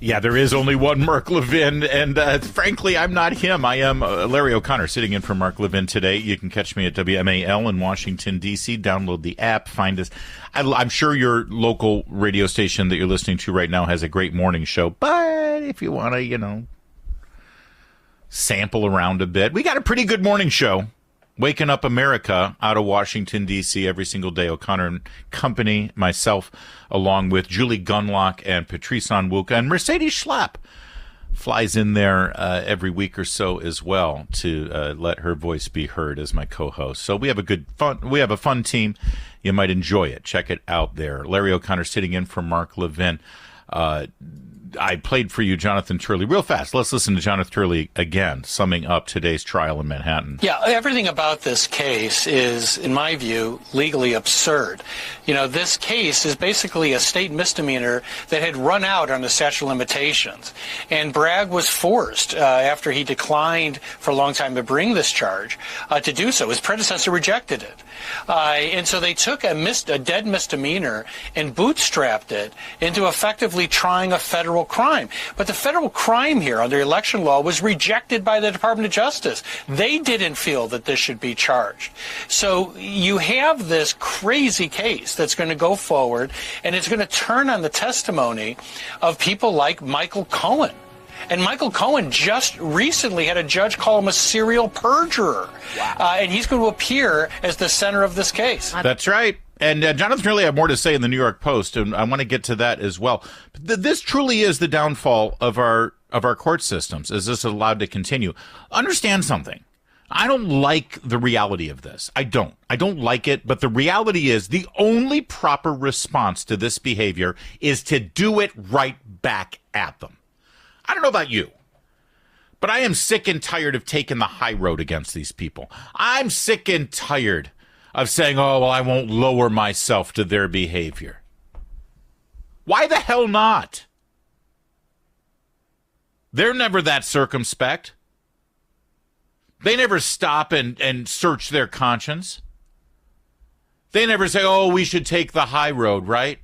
Yeah, there is only one Mark Levin, and frankly, I'm not him. I am Larry O'Connor, sitting in for Mark Levin today. You can catch me at WMAL in Washington, D.C. Download the app, find us. I'm sure your local radio station that you're listening to right now has a great morning show, but if you want to, sample around a bit, we got a pretty good morning show. Waking Up America out of Washington, D.C. every single day. O'Connor and Company, myself, along with Julie Gunlock and Partisan and Mercedes Schlapp flies in there every week or so as well to let her voice be heard as my co-host. So we have a fun team. You might enjoy it. Check it out there. Larry O'Connor sitting in for Mark Levin. I played for you Jonathan Turley real fast. Let's listen to Jonathan Turley again, summing up today's trial in Manhattan. Yeah, everything about this case is, in my view, legally absurd. This case is basically a state misdemeanor that had run out on the statute of limitations. And Bragg was forced, after he declined for a long time to bring this charge, to do so. His predecessor rejected it. And so they took a dead misdemeanor and bootstrapped it into effectively trying a federal crime. But the federal crime here under election law was rejected by the Department of Justice. They didn't feel that this should be charged. So you have this crazy case that's going to go forward, and it's going to turn on the testimony of people like Michael Cohen. And Michael Cohen just recently had a judge call him a serial perjurer. Wow. And he's going to appear as the center of this case. That's right. And Jonathan really had more to say in the New York Post, and I want to get to that as well. This truly is the downfall of our court systems. Is this allowed to continue? Understand something. I don't like the reality of this. I don't like it, but the reality is the only proper response to this behavior is to do it right back at them. I don't know about you, but I am sick and tired of taking the high road against these people. I'm sick and tired of saying, oh, well, I won't lower myself to their behavior. Why the hell not? They're never that circumspect. They never stop and search their conscience. They never say, oh, we should take the high road, right?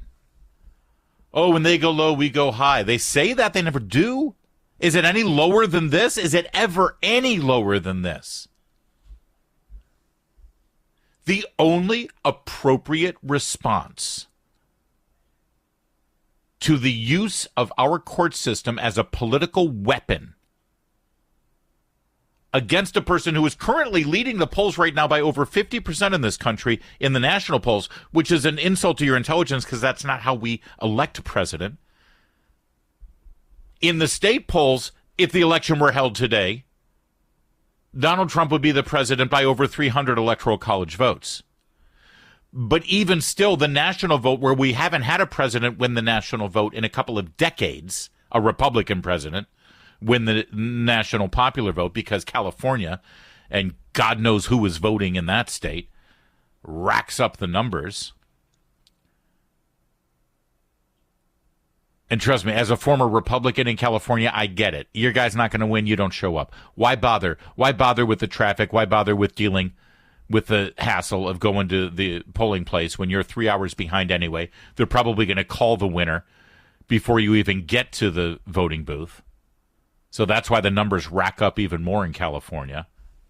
Oh, when they go low, we go high. They say that, they never do. Is it any lower than this? Is it ever any lower than this? The only appropriate response to the use of our court system as a political weapon against a person who is currently leading the polls right now by over 50% in this country in the national polls, which is an insult to your intelligence because that's not how we elect a president. In the state polls, if the election were held today, Donald Trump would be the president by over 300 electoral college votes. But even still, the national vote, where we haven't had a president win the national vote in a couple of decades, a Republican president, win the national popular vote because California, and God knows who was voting in that state, racks up the numbers. And trust me, as a former Republican in California, I get it. Your guy's not going to win. You don't show up. Why bother? Why bother with the traffic? Why bother with dealing with the hassle of going to the polling place when you're 3 hours behind anyway? They're probably going to call the winner before you even get to the voting booth. So that's why the numbers rack up even more in California.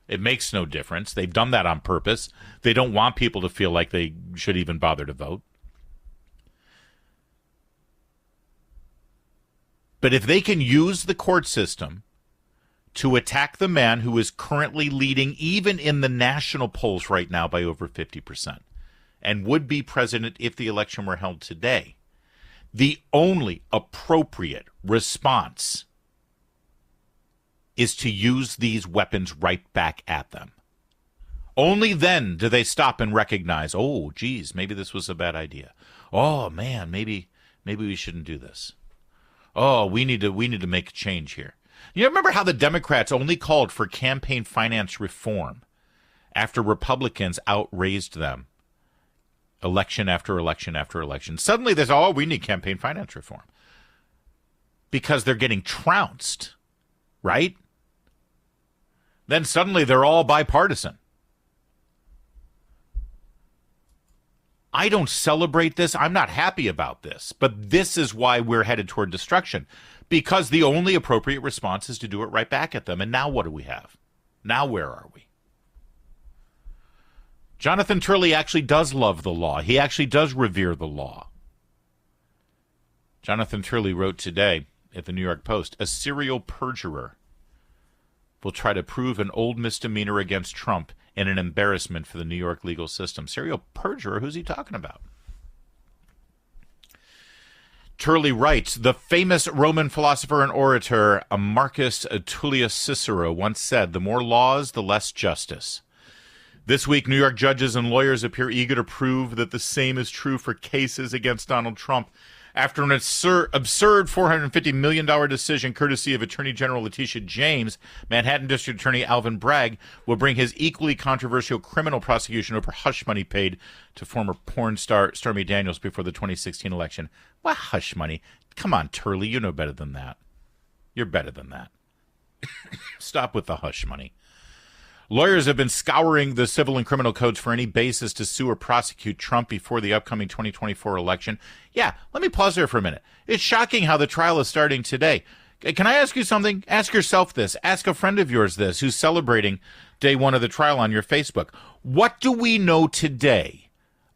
It makes no difference. They've done that on purpose. They don't want people to feel like they should even bother to vote. But if they can use the court system to attack the man who is currently leading even in the national polls right now by over 50% and would be president if the election were held today, the only appropriate response is to use these weapons right back at them. Only then do they stop and recognize, oh, geez, maybe this was a bad idea. Oh, man, maybe we shouldn't do this. Oh, we need to make a change here. You remember how the Democrats only called for campaign finance reform after Republicans outraised them election after election after election. Suddenly there's, oh, we need campaign finance reform because they're getting trounced, right? Then suddenly they're all bipartisan. I don't celebrate this. I'm not happy about this. But this is why we're headed toward destruction. Because the only appropriate response is to do it right back at them. And now what do we have? Now where are we? Jonathan Turley actually does love the law. He actually does revere the law. Jonathan Turley wrote today at the New York Post, a serial perjurer will try to prove an old misdemeanor against Trump and an embarrassment for the New York legal system. Serial perjurer? Who's he talking about? Turley writes, the famous Roman philosopher and orator Marcus Tullius Cicero once said, the more laws, the less justice. This week, New York judges and lawyers appear eager to prove that the same is true for cases against Donald Trump. After an absurd $450 million decision courtesy of Attorney General Letitia James, Manhattan District Attorney Alvin Bragg will bring his equally controversial criminal prosecution over hush money paid to former porn star Stormy Daniels before the 2016 election. What hush money? Come on, Turley, you know better than that. You're better than that. Stop with the hush money. Lawyers have been scouring the civil and criminal codes for any basis to sue or prosecute Trump before the upcoming 2024 election. Yeah, let me pause there for a minute. It's shocking how the trial is starting today. Can I ask you something? Ask yourself this. Ask a friend of yours this who's celebrating day one of the trial on your Facebook. What do we know today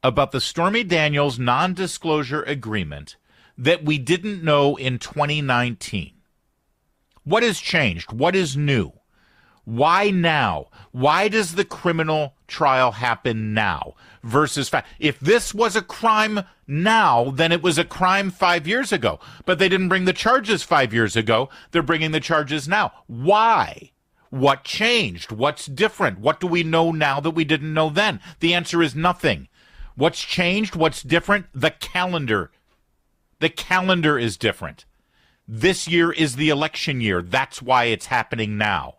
about the Stormy Daniels non-disclosure agreement that we didn't know in 2019? What has changed? What is new? Why now? Why does the criminal trial happen now versus if this was a crime now, then it was a crime 5 years ago. But they didn't bring the charges 5 years ago. They're bringing the charges now. Why? What changed? What's different? What do we know now that we didn't know then? The answer is nothing. What's changed? What's different? The calendar. The calendar is different. This year is the election year. That's why it's happening now.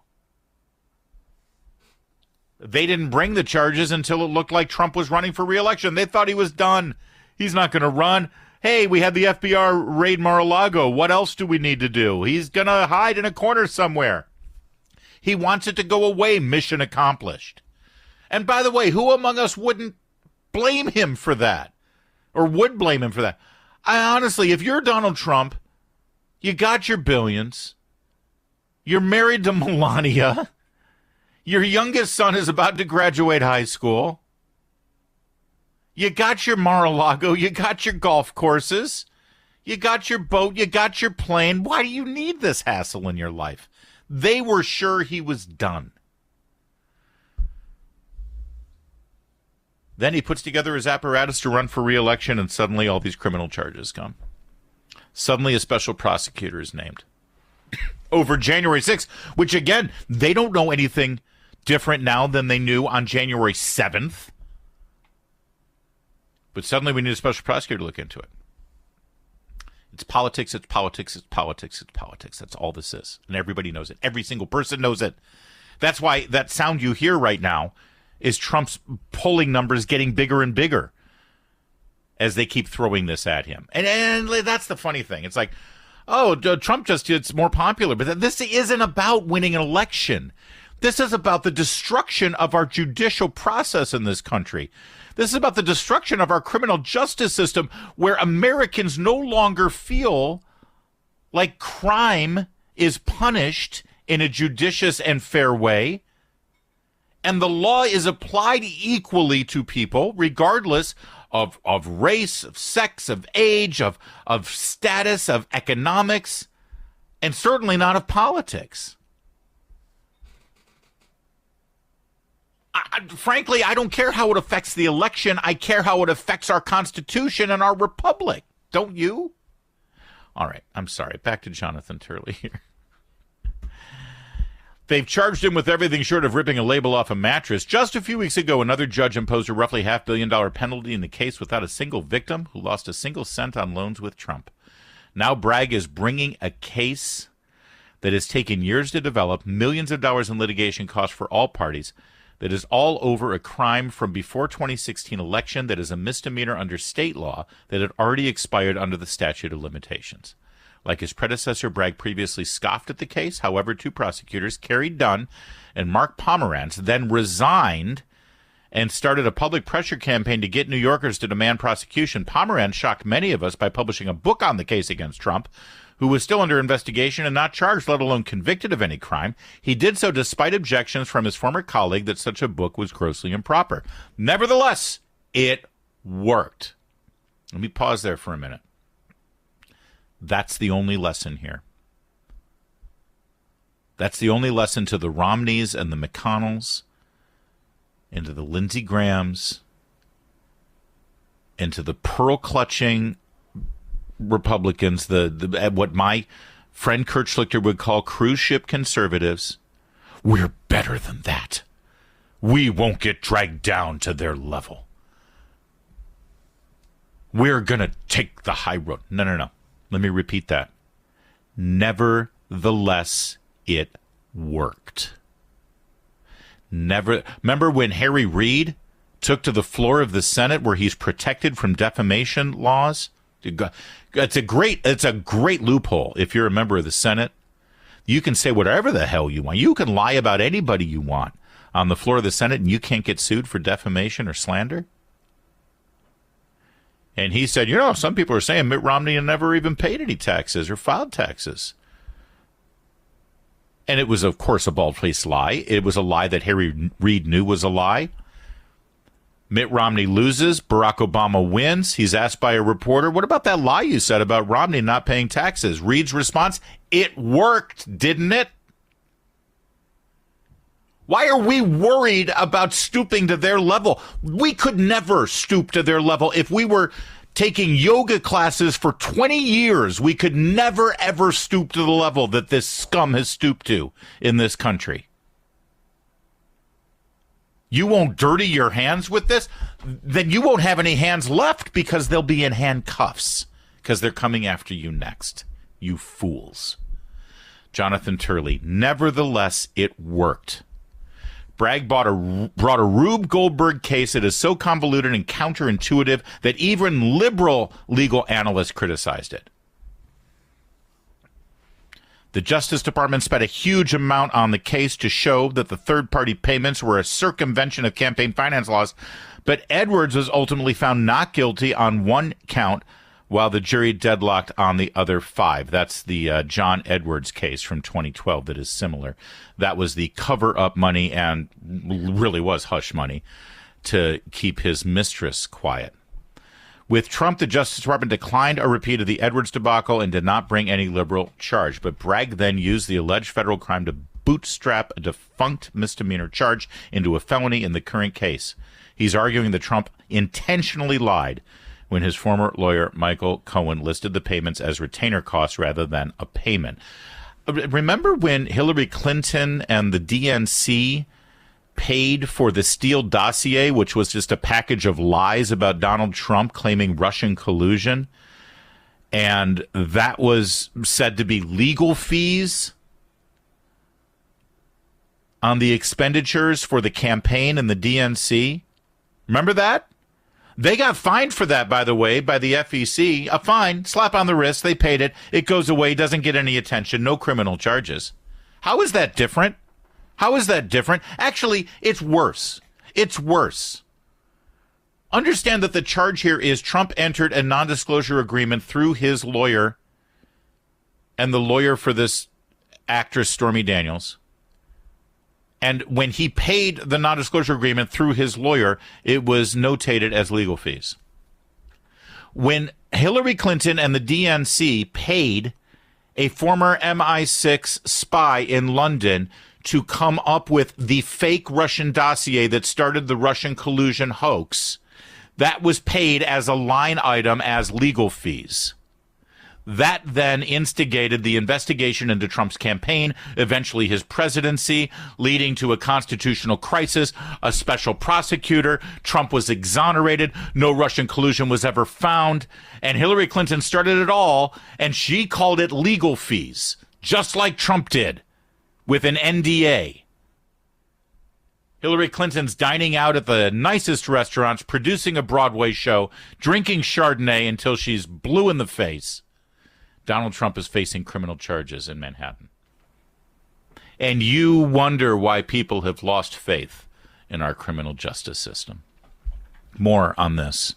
They didn't bring the charges until it looked like Trump was running for re-election. They thought he was done. He's not going to run. Hey, we had the FBI raid Mar-a-Lago. What else do we need to do? He's going to hide in a corner somewhere. He wants it to go away. Mission accomplished. And by the way, who among us wouldn't blame him for that? Or would blame him for that? I honestly, if you're Donald Trump, you got your billions. You're married to Melania. Your youngest son is about to graduate high school. You got your Mar-a-Lago. You got your golf courses. You got your boat. You got your plane. Why do you need this hassle in your life? They were sure he was done. Then he puts together his apparatus to run for re-election, and suddenly all these criminal charges come. Suddenly a special prosecutor is named over January 6th, which, again, they don't know anything different now than they knew on January 7th. But suddenly we need a special prosecutor to look into it. It's politics, it's politics, it's politics, it's politics. That's all this is. And everybody knows it. Every single person knows it. That's why that sound you hear right now is Trump's polling numbers getting bigger and bigger as they keep throwing this at him. And that's the funny thing. It's like, oh, Trump just gets more popular. But this isn't about winning an election. This is about the destruction of our judicial process in this country. This is about the destruction of our criminal justice system, where Americans no longer feel like crime is punished in a judicious and fair way, and the law is applied equally to people, regardless of race, of sex, of age, of status, of economics, and certainly not of politics. Frankly, I don't care how it affects the election. I care how it affects our Constitution and our republic. Don't you? All right. I'm sorry. Back to Jonathan Turley here. They've charged him with everything short of ripping a label off a mattress. Just a few weeks ago, another judge imposed a roughly $500 million penalty in the case without a single victim who lost a single cent on loans with Trump. Now Bragg is bringing a case that has taken years to develop, millions of dollars in litigation costs for all parties, that is all over a crime from before 2016 election that is a misdemeanor under state law that had already expired under the statute of limitations. Like his predecessor, Bragg previously scoffed at the case. However, two prosecutors, Kerry Dunn and Mark Pomerantz, then resigned and started a public pressure campaign to get New Yorkers to demand prosecution. Pomerantz shocked many of us by publishing a book on the case against Trump, who was still under investigation and not charged, let alone convicted of any crime. He did so despite objections from his former colleague that such a book was grossly improper. Nevertheless, it worked. Let me pause there for a minute. That's the only lesson here. That's the only lesson to the Romneys and the McConnells and to the Lindsey Grahams and to the pearl-clutching Republicans, the what my friend Kurt Schlichter would call cruise ship conservatives. We're better than that. We won't get dragged down to their level. We're going to take the high road. No. Let me repeat that. Nevertheless, it worked. Remember when Harry Reid took to the floor of the Senate where he's protected from defamation laws? It's a great loophole. If you're a member of the Senate, you can say whatever the hell you want. You can lie about anybody you want on the floor of the Senate, and you can't get sued for defamation or slander. And he said, some people are saying Mitt Romney never even paid any taxes or filed taxes. And it was, of course, a bald-faced lie. It was a lie that Harry Reid knew was a lie. Mitt Romney loses. Barack Obama wins. He's asked by a reporter, what about that lie you said about Romney not paying taxes? Reid's response, it worked, didn't it? Why are we worried about stooping to their level? We could never stoop to their level. If we were taking yoga classes for 20 years, we could never, ever stoop to the level that this scum has stooped to in this country. You won't dirty your hands with this? Then you won't have any hands left because they'll be in handcuffs because they're coming after you next. You fools. Jonathan Turley, nevertheless, it worked. Bragg brought a Rube Goldberg case that is so convoluted and counterintuitive that even liberal legal analysts criticized it. The Justice Department spent a huge amount on the case to show that the third-party payments were a circumvention of campaign finance laws, but Edwards was ultimately found not guilty on one count while the jury deadlocked on the other 5. That's the John Edwards case from 2012 that is similar. That was the cover-up money and really was hush money to keep his mistress quiet. With Trump, the Justice Department declined a repeat of the Edwards debacle and did not bring any liberal charge. But Bragg then used the alleged federal crime to bootstrap a defunct misdemeanor charge into a felony in the current case. He's arguing that Trump intentionally lied when his former lawyer, Michael Cohen, listed the payments as retainer costs rather than a payment. Remember when Hillary Clinton and the DNC paid for the Steele dossier, which was just a package of lies about Donald Trump claiming Russian collusion? And that was said to be legal fees on the expenditures for the campaign and the DNC. Remember that? They got fined for that, by the way, by the FEC. A fine, slap on the wrist, they paid it. It goes away, doesn't get any attention, no criminal charges. How is that different? How is that different? Actually, it's worse. It's worse. Understand that the charge here is Trump entered a non-disclosure agreement through his lawyer and the lawyer for this actress, Stormy Daniels. And when he paid the non-disclosure agreement through his lawyer, it was notated as legal fees. When Hillary Clinton and the DNC paid a former MI6 spy in London to come up with the fake Russian dossier that started the Russian collusion hoax, that was paid as a line item as legal fees. That then instigated the investigation into Trump's campaign, eventually his presidency, leading to a constitutional crisis, a special prosecutor. Trump was exonerated. No Russian collusion was ever found. And Hillary Clinton started it all, and she called it legal fees, just like Trump did with an NDA. Hillary Clinton's dining out at the nicest restaurants, producing a Broadway show, drinking Chardonnay until she's blue in the face. Donald Trump is facing criminal charges in Manhattan. And you wonder why people have lost faith in our criminal justice system. More on this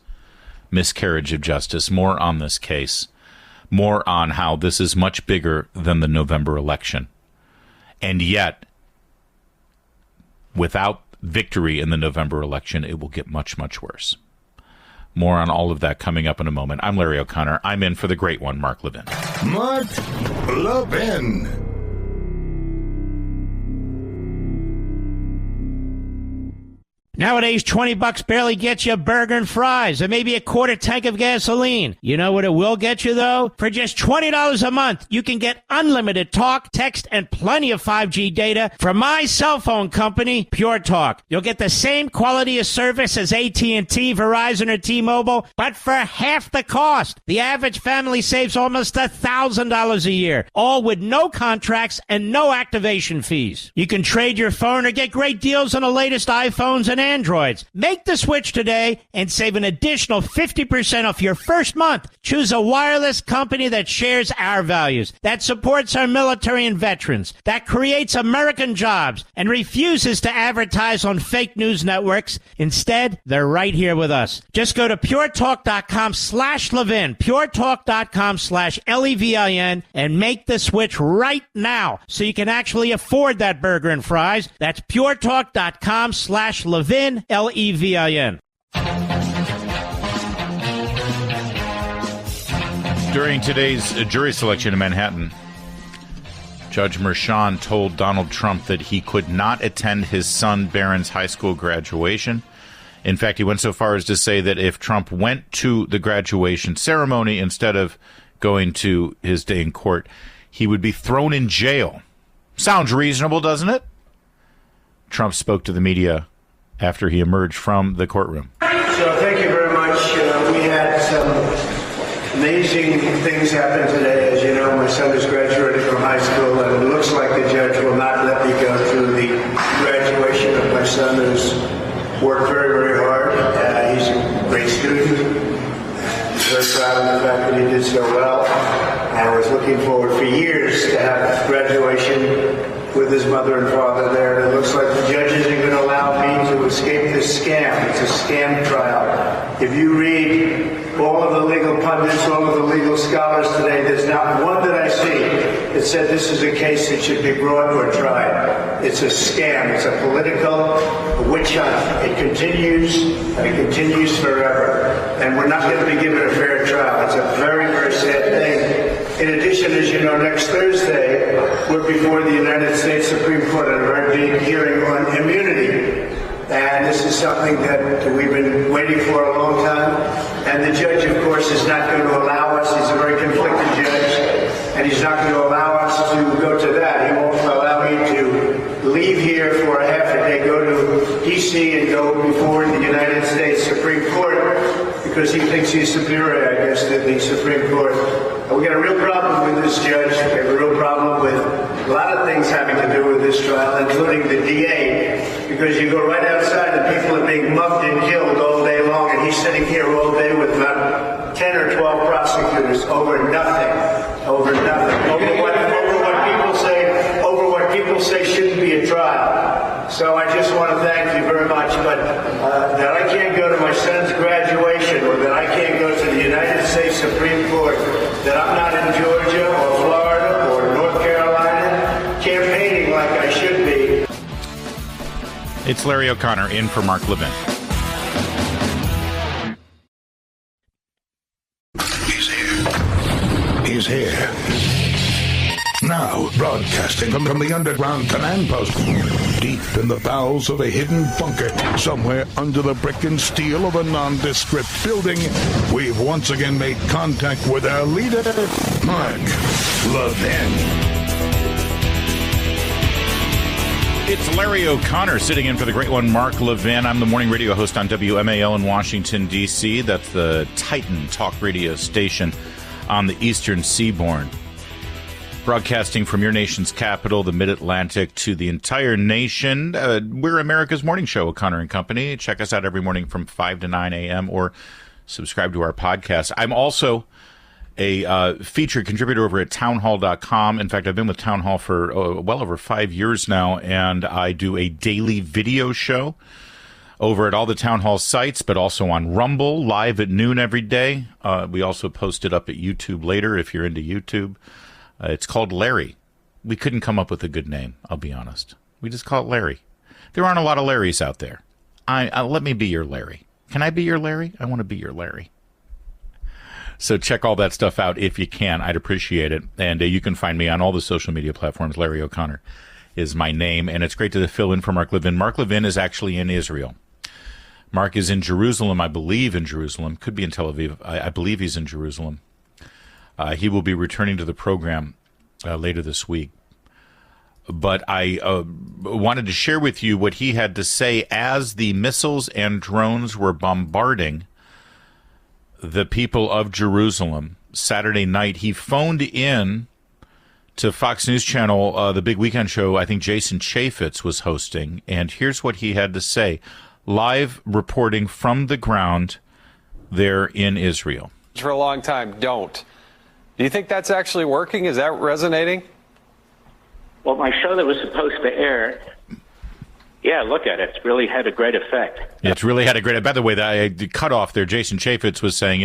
miscarriage of justice, more on this case, more on how this is much bigger than the November election. And yet, without victory in the November election, it will get much, much worse. More on all of that coming up in a moment. I'm Larry O'Connor. I'm in for the great one, Mark Levin. Mark Levin. Nowadays, $20 barely gets you a burger and fries, or maybe a quarter tank of gasoline. You know what it will get you, though? For just $20 a month, you can get unlimited talk, text, and plenty of 5G data from my cell phone company, Pure Talk. You'll get the same quality of service as AT&T, Verizon, or T-Mobile, but for half the cost. The average family saves almost $1,000 a year, all with no contracts and no activation fees. You can trade your phone or get great deals on the latest iPhones and Androids. Make the switch today and save an additional 50% off your first month. Choose a wireless company that shares our values, that supports our military and veterans, that creates American jobs, and refuses to advertise on fake news networks. Instead, they're right here with us. Just go to puretalk.com/Levin, puretalk.com/Levin, and make the switch right now so you can actually afford that burger and fries. That's puretalk.com/Levin. Levin. During today's jury selection in Manhattan, Judge Merchan told Donald Trump that he could not attend his son Barron's high school graduation. In fact, he went so far as to say that if Trump went to the graduation ceremony instead of going to his day in court, he would be thrown in jail. Sounds reasonable, doesn't it? Trump spoke to the media after he emerged from the courtroom. So thank you very much. We had some amazing things happen today. As you know, my son is graduating from high school, and it looks like the judge will not let me go to the graduation of my son, who's worked very, very hard. He's a great student. I'm very proud of the fact that he did so well. I was looking forward for years to have graduation with his mother and father there. And it looks like the judge isn't going to allow me to escape this scam. It's a scam trial. If you read all of the legal pundits, all of the legal scholars today, there's not one that I see that said this is a case that should be brought or tried. It's a scam. It's a political witch hunt. It continues, and it continues forever. And we're not going to be given a fair trial. It's a very, very sad thing. In addition, as you know, next Thursday, we're before the United States Supreme Court on a very big hearing on immunity. And this is something that we've been waiting for a long time. And the judge, of course, is not going to allow us. He's a very conflicted judge. And he's not going to allow us to go to that. He won't allow me to leave here for a half a day, go to D.C. and go before the United States Supreme Court because he thinks he's superior, I guess, to the Supreme Court. We got a real problem with this judge. We have a real problem with a lot of things having to do with this trial, including the DA, because you go right outside and people are being mugged and killed all day long, and he's sitting here all day with about 10 or 12 prosecutors over nothing, over what people say shouldn't be a trial. So I just want to thank you very much, but that I can't go to my son's graduation or that I can't go to the United States Supreme Court, that I'm not in Georgia or Florida or North Carolina campaigning like I should be. It's Larry O'Connor in for Mark Levin. He's here. Now, broadcasting from the underground command post, deep in the bowels of a hidden bunker, somewhere under the brick and steel of a nondescript building, we've once again made contact with our leader, Mark Levin. It's Larry O'Connor sitting in for the great one, Mark Levin. I'm the morning radio host on WMAL in Washington, D.C. That's the Titan talk radio station on the Eastern Seaboard. Broadcasting from your nation's capital, the Mid-Atlantic, to the entire nation. We're America's morning show, O'Connor and Company. Check us out every morning from 5 to 9 a.m. or subscribe to our podcast. I'm also a featured contributor over at townhall.com. In fact, I've been with Town Hall for well over 5 years now, and I do a daily video show over at all the Town Hall sites, but also on Rumble, live at noon every day. We also post it up at YouTube later if you're into YouTube. It's called Larry. We couldn't come up with a good name, I'll be honest. We just call it Larry. There aren't a lot of Larrys out there. Let me be your Larry. Can I be your Larry? I want to be your Larry. So check all that stuff out if you can. I'd appreciate it. And you can find me on all the social media platforms. Larry O'Connor is my name. And it's great to fill in for Mark Levin. Mark Levin is actually in Israel. Mark is in Jerusalem, I believe in Jerusalem. Could be in Tel Aviv. I believe he's in Jerusalem. He will be returning to the program later this week. But I wanted to share with you what he had to say as the missiles and drones were bombarding the people of Jerusalem Saturday night. He phoned in to Fox News Channel, the big weekend show I think Jason Chaffetz was hosting, and here's what he had to say, live reporting from the ground there in Israel. For a long time, don't. Do you think that's actually working? Is that resonating? Well, my show that was supposed to air, yeah, look at it. It's really had a great effect. Yeah, it's really had a great. By the way, the cutoff there, Jason Chaffetz was saying,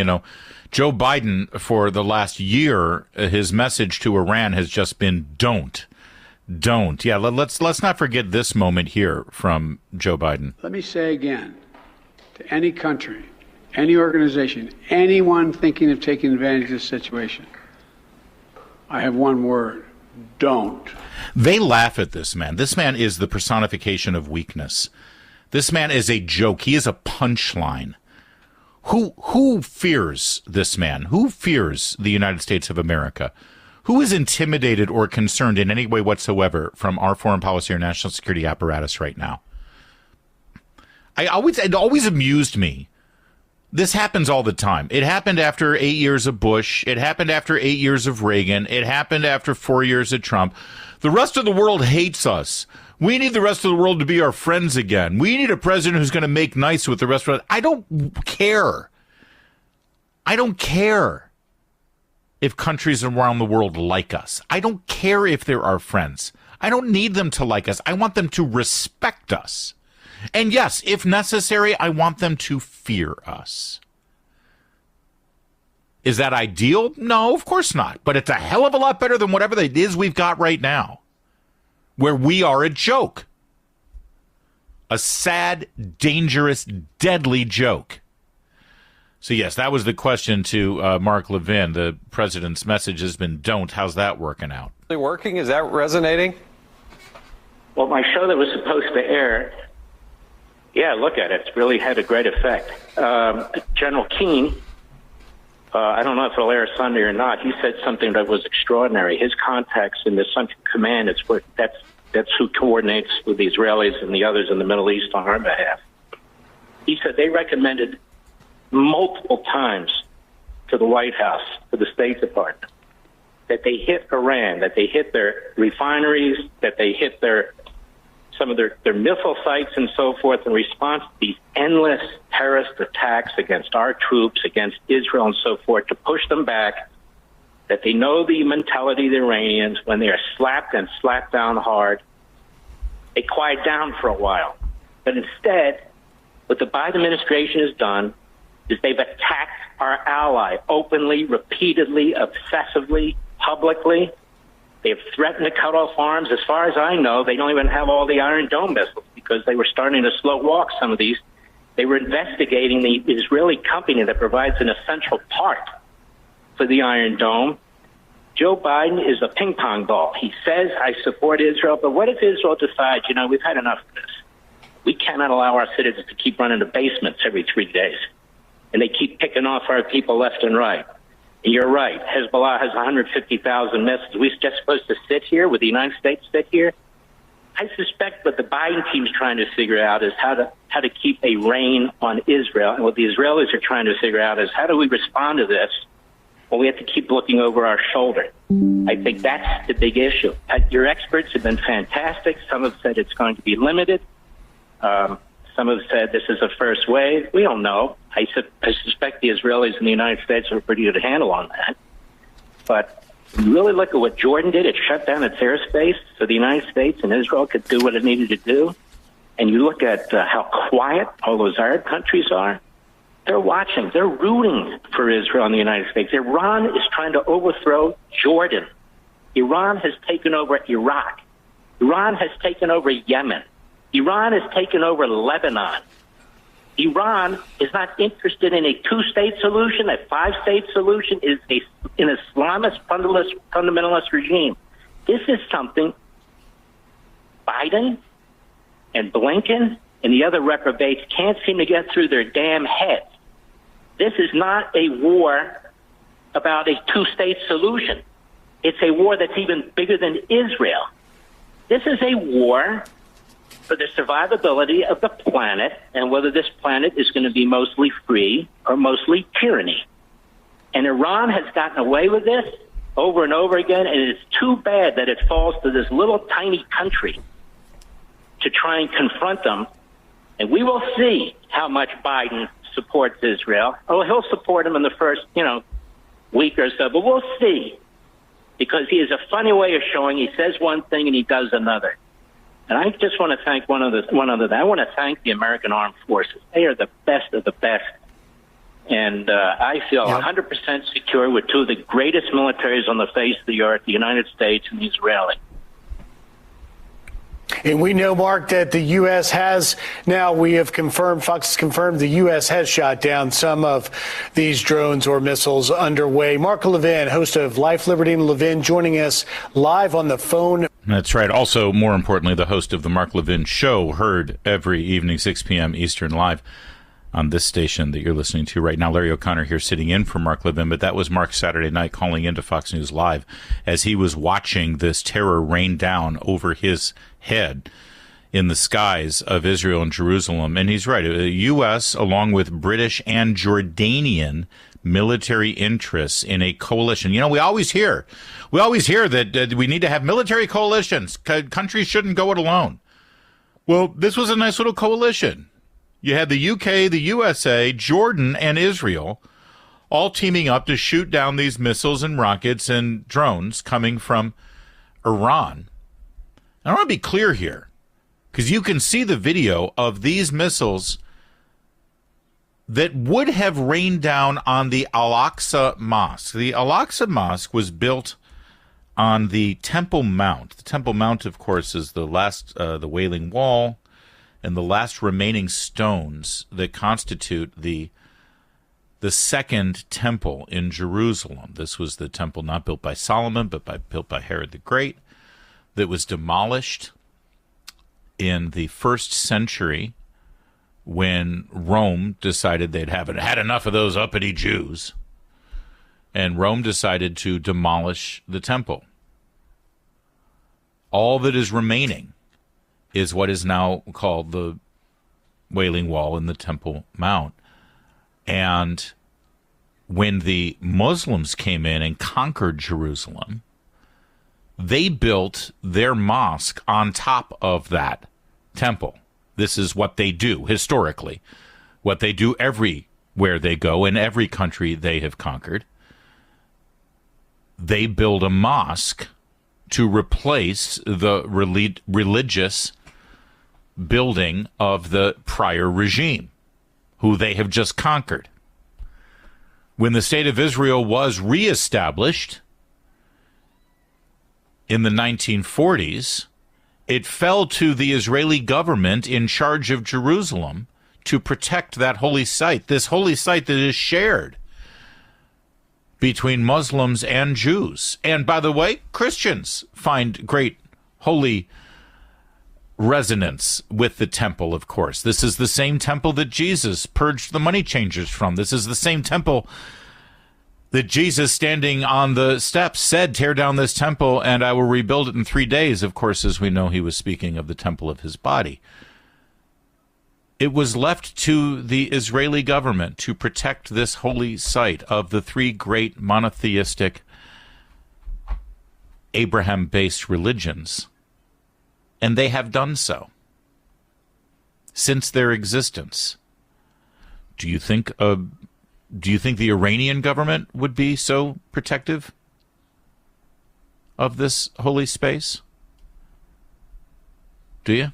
Joe Biden for the last year, his message to Iran has just been don't. Yeah, let's not forget this moment here from Joe Biden. Let me say again, to any country, any organization, anyone thinking of taking advantage of this situation, I have one word. Don't. They laugh at this man. This man is the personification of weakness. This man is a joke. He is a punchline. Who fears this man? Who fears the United States of America? Who is intimidated or concerned in any way whatsoever from our foreign policy or national security apparatus right now? It always amused me. This happens all the time. It happened after 8 years of Bush. It happened after 8 years of Reagan. It happened after 4 years of Trump. The rest of the world hates us. We need the rest of the world to be our friends again. We need a president who's going to make nice with the rest of us. I don't care. I don't care if countries around the world like us. I don't care if they're our friends. I don't need them to like us. I want them to respect us. And yes, if necessary, I want them to fear us. Is that ideal? No, of course not. But it's a hell of a lot better than whatever it is we've got right now, where we are a joke. A sad, dangerous, deadly joke. So yes, that was the question to Mark Levin. The president's message has been don't. How's that working out? Working? Is that resonating? Well, my show that was supposed to air, yeah, look at it. It's really had a great effect. General Keane, I don't know if it'll air Sunday or not, he said something that was extraordinary. His contacts in the Central Command, that's who coordinates with the Israelis and the others in the Middle East on our behalf. He said they recommended multiple times to the White House, to the State Department, that they hit Iran, that they hit their refineries, that they hit some of their missile sites and so forth in response to these endless terrorist attacks against our troops, against Israel and so forth, to push them back, that they know the mentality of the Iranians. When they are slapped and slapped down hard, they quiet down for a while. But instead, what the Biden administration has done is they've attacked our ally openly, repeatedly, obsessively, publicly. They have threatened to cut off arms. As far as I know, they don't even have all the Iron Dome missiles because they were starting to slow walk some of these. They were investigating the Israeli company that provides an essential part for the Iron Dome. Joe Biden is a ping pong ball. He says, I support Israel, but what if Israel decides, we've had enough of this? We cannot allow our citizens to keep running to basements every 3 days. And they keep picking off our people left and right. And you're right. Hezbollah has 150,000 missiles. Are we just supposed to sit here? Would the United States sit here? I suspect what the Biden team's trying to figure out is how to keep a rein on Israel. And what the Israelis are trying to figure out is how do we respond to this when we have to keep looking over our shoulder? I think that's the big issue. Your experts have been fantastic. Some have said it's going to be limited. Some have said this is a first wave. We don't know. I suspect the Israelis and the United States have a pretty good handle on that. But you really look at what Jordan did. It shut down its airspace so the United States and Israel could do what it needed to do. And you look at how quiet all those Arab countries are. They're watching. They're rooting for Israel and the United States. Iran is trying to overthrow Jordan. Iran has taken over Iraq. Iran has taken over Yemen. Iran has taken over Lebanon. Iran is not interested in a two-state solution. A five-state solution is an Islamist fundamentalist regime. This is something Biden and Blinken and the other reprobates can't seem to get through their damn heads. This is not a war about a two-state solution. It's a war that's even bigger than Israel. This is a war for the survivability of the planet and whether this planet is going to be mostly free or mostly tyranny. And Iran has gotten away with this over and over again, and it's too bad that it falls to this little tiny country to try and confront them. And we will see how much Biden supports Israel. Oh, he'll support him in the first, week or so, but we'll see. Because he has a funny way of showing he says one thing and he does another. And I just want to thank I want to thank the American Armed Forces. They are the best of the best. And I feel 100% secure with two of the greatest militaries on the face of the earth, the United States and the Israeli. And we know, Mark, that the U.S. has now, Fox has confirmed the U.S. has shot down some of these drones or missiles underway. Mark Levin, host of Life, Liberty, and Levin, joining us live on the phone. That's right. Also, more importantly, the host of the Mark Levin Show, heard every evening, 6 p.m. Eastern, live on this station that you're listening to right now. Larry O'Connor here sitting in for Mark Levin, but that was Mark Saturday night calling into Fox News Live as he was watching this terror rain down over his head in the skies of Israel and Jerusalem. And he's right. The U.S., along with British and Jordanian military interests in a coalition. We always hear that we need to have military coalitions. Countries shouldn't go it alone. Well, this was a nice little coalition. You had the UK, the USA, Jordan, and Israel all teaming up to shoot down these missiles and rockets and drones coming from Iran. I want to be clear here, because you can see the video of these missiles that would have rained down on the Al-Aqsa Mosque. The Al-Aqsa Mosque was built on the Temple Mount. The Temple Mount, of course, is the the Wailing Wall, and the last remaining stones that constitute the second temple in Jerusalem. This was the temple not built by Solomon, but built by Herod the Great, that was demolished in the 1st century when Rome decided they'd had enough of those uppity Jews, and Rome decided to demolish the temple. All that is remaining is what is now called the Wailing Wall and the Temple Mount. And when the Muslims came in and conquered Jerusalem, they built their mosque on top of that temple. This is what they do historically, what they do everywhere they go in every country they have conquered. They build a mosque to replace the religious building of the prior regime, who they have just conquered. When the state of Israel was reestablished in the 1940s, it fell to the Israeli government in charge of Jerusalem to protect that holy site, this holy site that is shared between Muslims and Jews. And by the way, Christians find great holy resonance with the temple, of course. This is the same temple that Jesus purged the money changers from. This is the same temple that Jesus, standing on the steps, said, "Tear down this temple and I will rebuild it in 3 days." Of course, as we know, he was speaking of the temple of his body. It was left to the Israeli government to protect this holy site of the 3 great monotheistic Abraham-based religions. And they have done so since their existence. Do you think the Iranian government would be so protective of this holy space? Do you?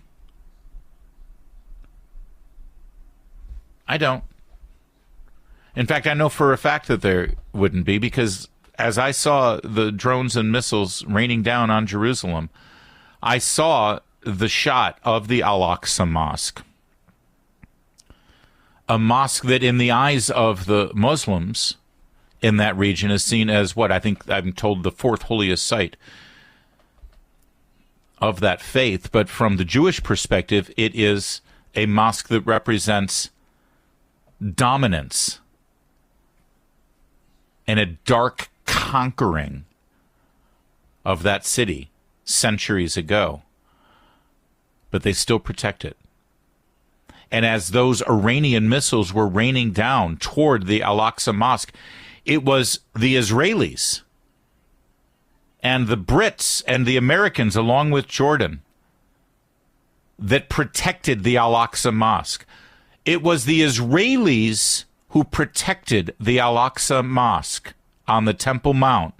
I don't. In fact, I know for a fact that there wouldn't be, because as I saw the drones and missiles raining down on Jerusalem, I saw the shot of the Al-Aqsa Mosque. A mosque that in the eyes of the Muslims in that region is seen as what I think I'm told the fourth holiest site of that faith. But from the Jewish perspective, it is a mosque that represents dominance and a dark conquering of that city centuries ago. But they still protect it. And as those Iranian missiles were raining down toward the Al-Aqsa Mosque, it was the Israelis and the Brits and the Americans, along with Jordan, that protected the Al-Aqsa Mosque. It was the Israelis who protected the Al-Aqsa Mosque on the Temple Mount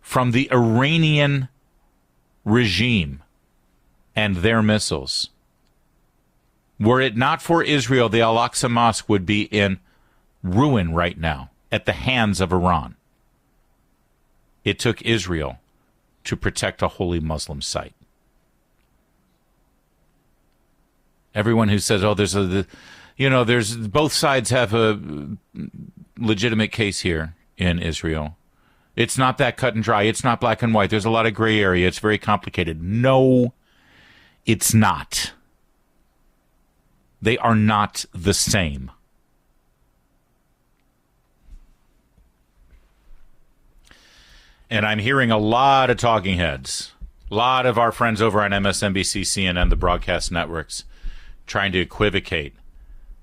from the Iranian regime and their missiles. Were it not for Israel, the Al-Aqsa Mosque would be in ruin right now at the hands of Iran. It took Israel to protect a holy Muslim site. Everyone who says, there's both sides have a legitimate case here in Israel. It's not that cut and dry. It's not black and white. There's a lot of gray area. It's very complicated. No, it's not. They are not the same. And I'm hearing a lot of talking heads, a lot of our friends over on MSNBC, CNN, the broadcast networks, trying to equivocate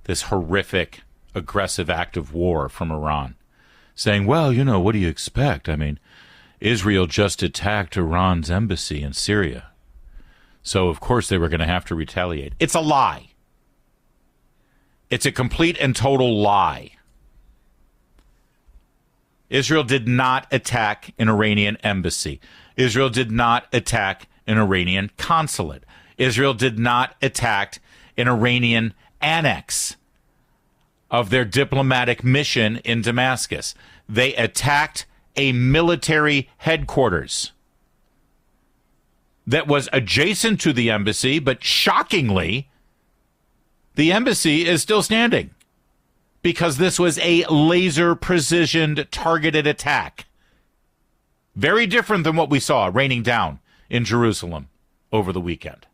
this horrific, aggressive act of war from Iran, saying, well, what do you expect? I mean, Israel just attacked Iran's embassy in Syria, so of course they were going to have to retaliate. It's a lie. It's a complete and total lie. Israel did not attack an Iranian embassy. Israel did not attack an Iranian consulate. Israel did not attack an Iranian annex of their diplomatic mission in Damascus. They attacked a military headquarters that was adjacent to the embassy, but shockingly, the embassy is still standing because this was a laser precisioned targeted attack. Very different than what we saw raining down in Jerusalem over the weekend.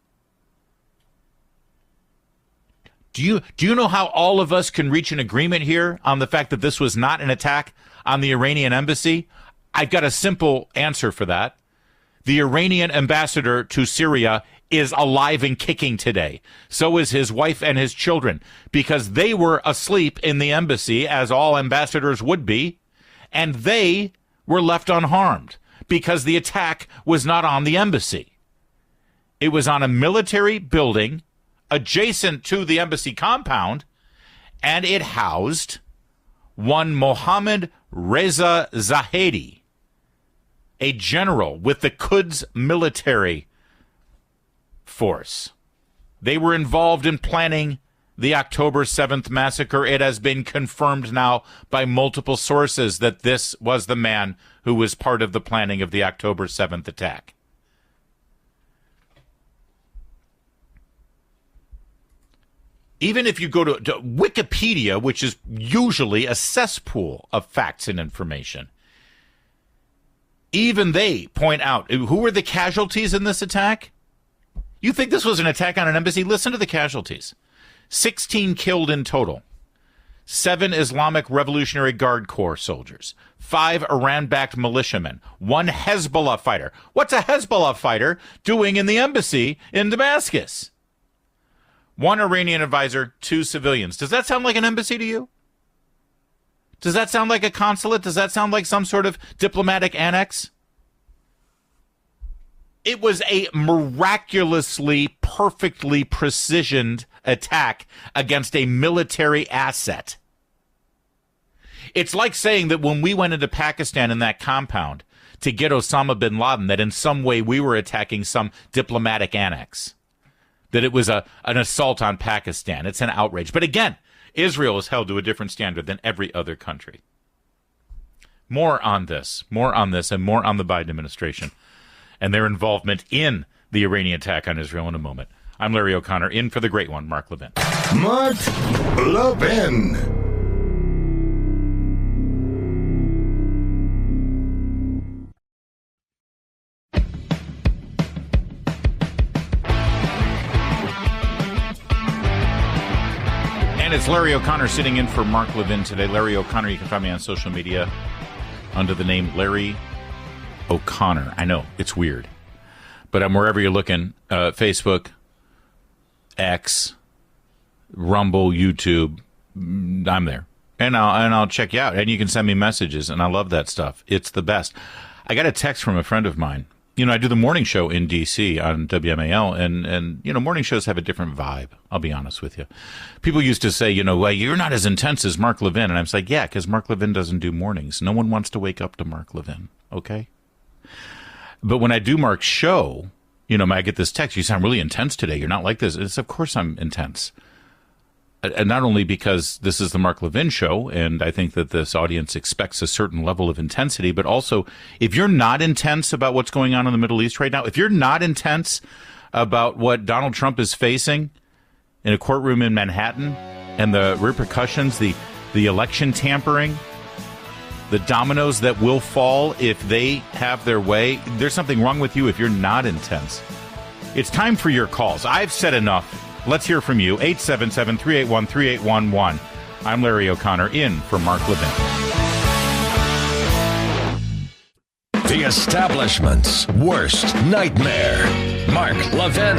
Do you know how all of us can reach an agreement here on the fact that this was not an attack on the Iranian embassy? I've got a simple answer for that. The Iranian ambassador to Syria is alive and kicking today. So is his wife and his children, because they were asleep in the embassy, as all ambassadors would be, and they were left unharmed because the attack was not on the embassy. It was on a military building adjacent to the embassy compound, and it housed one Mohammad Reza Zahedi, a general with the Quds military force. They were involved in planning the October 7th massacre. It has been confirmed now by multiple sources that this was the man who was part of the planning of the October 7th attack. Even if you go to Wikipedia, which is usually a cesspool of facts and information, even they point out, who were the casualties in this attack? You think this was an attack on an embassy? Listen to the casualties. 16 killed in total. 7 Islamic Revolutionary Guard Corps soldiers. 5 Iran-backed militiamen. 1 Hezbollah fighter. What's a Hezbollah fighter doing in the embassy in Damascus? 1 Iranian advisor, 2 civilians. Does that sound like an embassy to you? Does that sound like a consulate? Does that sound like some sort of diplomatic annex? It was a miraculously, perfectly precisioned attack against a military asset. It's like saying that when we went into Pakistan in that compound to get Osama bin Laden, that in some way we were attacking some diplomatic annex, that it was an assault on Pakistan. It's an outrage. But again, Israel is held to a different standard than every other country. More on this, and more on the Biden administration and their involvement in the Iranian attack on Israel in a moment. I'm Larry O'Connor, in for the great one, Mark Levin. Mark Levin. And it's Larry O'Connor sitting in for Mark Levin today. Larry O'Connor, you can find me on social media under the name Larry O'Connor. I know, it's weird. But I'm wherever you're looking, Facebook, X, Rumble, YouTube, I'm there. And I'll check you out. And you can send me messages, and I love that stuff. It's the best. I got a text from a friend of mine. You know, I do the morning show in D.C. on WMAL, and you know, morning shows have a different vibe, I'll be honest with you. People used to say, you know, well, you're not as intense as Mark Levin. And I'm like, yeah, because Mark Levin doesn't do mornings. No one wants to wake up to Mark Levin, okay? But when I do Mark's show, you know, I get this text, you sound really intense today. You're not like this. It's, of course I'm intense. And not only because this is the Mark Levin show, and I think that this audience expects a certain level of intensity, but also if you're not intense about what's going on in the Middle East right now, if you're not intense about what Donald Trump is facing in a courtroom in Manhattan and the repercussions, the election tampering, the dominoes that will fall if they have their way, there's something wrong with you if you're not intense. It's time for your calls. I've said enough. Let's hear from you. 877-381-3811. I'm Larry O'Connor, in for Mark Levin. The establishment's worst nightmare. Mark Levin.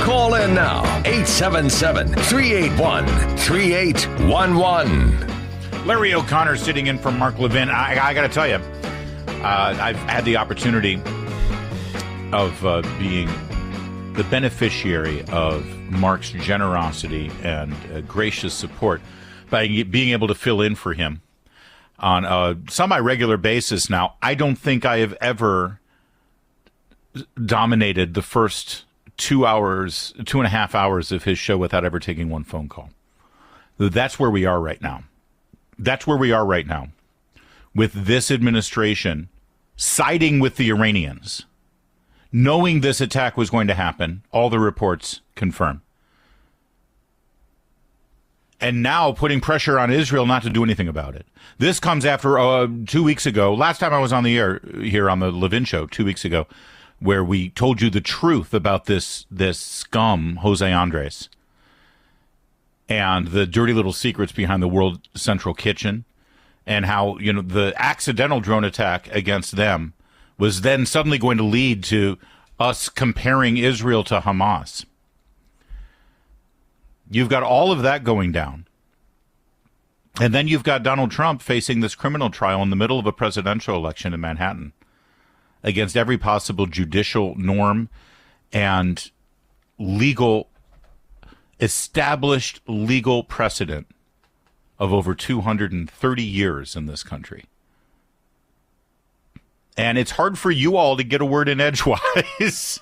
Call in now. 877-381-3811. Larry O'Connor sitting in for Mark Levin. I got to tell you, I've had the opportunity of being the beneficiary of Mark's generosity and gracious support by being able to fill in for him on a semi-regular basis now. I don't think I have ever dominated the first 2.5 hours of his show without ever taking one phone call. That's where we are right now. That's where we are right now with this administration siding with the Iranians. Knowing this attack was going to happen, all the reports confirm. And now putting pressure on Israel not to do anything about it. This comes after 2 weeks ago. Last time I was on the air here on the Levin Show 2 weeks ago, where we told you the truth about this scum, Jose Andres, and the dirty little secrets behind the World Central Kitchen, and how, you know, the accidental drone attack against them was then suddenly going to lead to us comparing Israel to Hamas. You've got all of that going down. And then you've got Donald Trump facing this criminal trial in the middle of a presidential election in Manhattan against every possible judicial norm and established legal precedent of over 230 years in this country. And it's hard for you all to get a word in edgewise.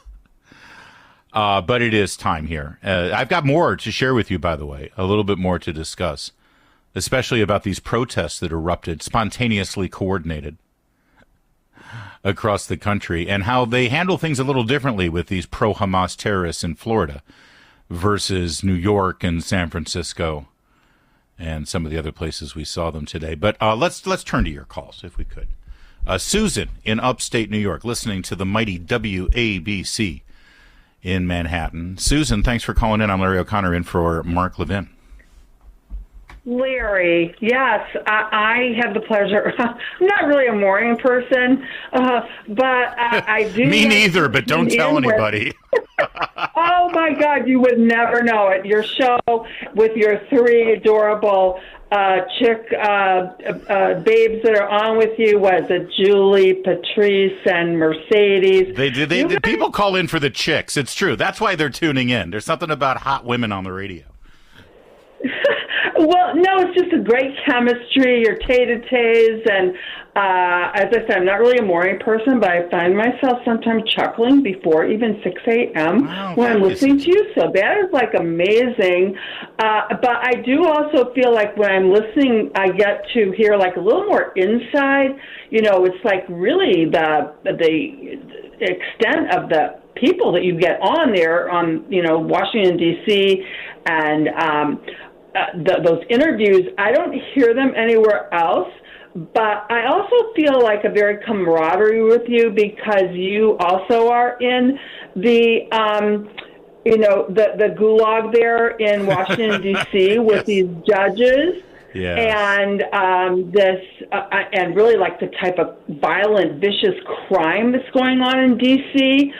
But it is time here. I've got more to share with you, by the way, a little bit more to discuss, especially about these protests that erupted, spontaneously coordinated across the country, and how they handle things a little differently with these pro-Hamas terrorists in Florida versus New York and San Francisco and some of the other places we saw them today. But let's turn to your calls, if we could. Susan in upstate New York, listening to the mighty WABC in Manhattan. Susan, thanks for calling in. I'm Larry O'Connor, in for Mark Levin. Larry, yes, I have the pleasure. I'm not really a morning person, but I do. Me neither, but don't tell anybody. Oh, my God, you would never know it. Your show with your three adorable chick babes that are on with you, was it Julie, Patrice, and Mercedes? People call in for the chicks. It's true. That's why they're tuning in. There's something about hot women on the radio. Well, no, it's just a great chemistry, your tay-to-tays, and as I said, I'm not really a morning person, but I find myself sometimes chuckling before even 6 a.m. when I'm listening to you, so that is, like, amazing. But I do also feel like when I'm listening, I get to hear, like, a little more inside. You know, it's like really the extent of the people that you get on there on, you know, Washington, D.C., and those interviews. I don't hear them anywhere else, but I also feel like a very camaraderie with you because you also are in the, you know, the gulag there in Washington, D.C. with these judges. Yeah. And and really like the type of violent, vicious crime that's going on in D.C.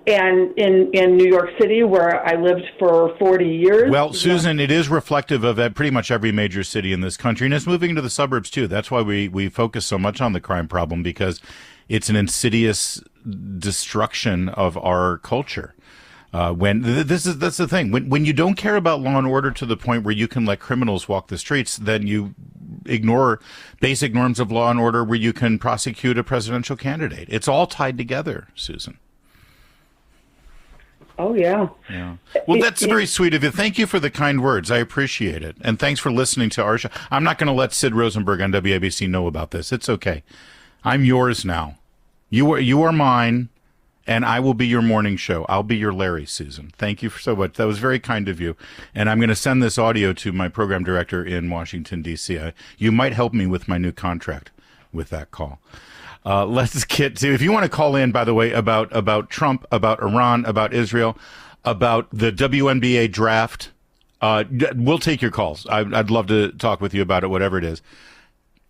And in New York City, where I lived for 40 years. Well, Susan, it is reflective of pretty much every major city in this country, and it's moving into the suburbs too. That's why we focus so much on the crime problem, because it's an insidious destruction of our culture. That's the thing. When you don't care about law and order to the point where you can let criminals walk the streets, then you ignore basic norms of law and order where you can prosecute a presidential candidate. It's all tied together, Susan. Oh, yeah. Yeah. Well, that's very sweet of you. Thank you for the kind words. I appreciate it. And thanks for listening to our show. I'm not going to let Sid Rosenberg on WABC know about this. It's okay. I'm yours now. You are mine. And I will be your morning show. I'll be your Larry, Susan. Thank you so much. That was very kind of you. And I'm going to send this audio to my program director in Washington, D.C. You might help me with my new contract with that call. Let's get to, if you want to call in, by the way, about Trump, about Iran, about Israel, about the WNBA draft, we'll take your calls. I'd love to talk with you about it, whatever it is.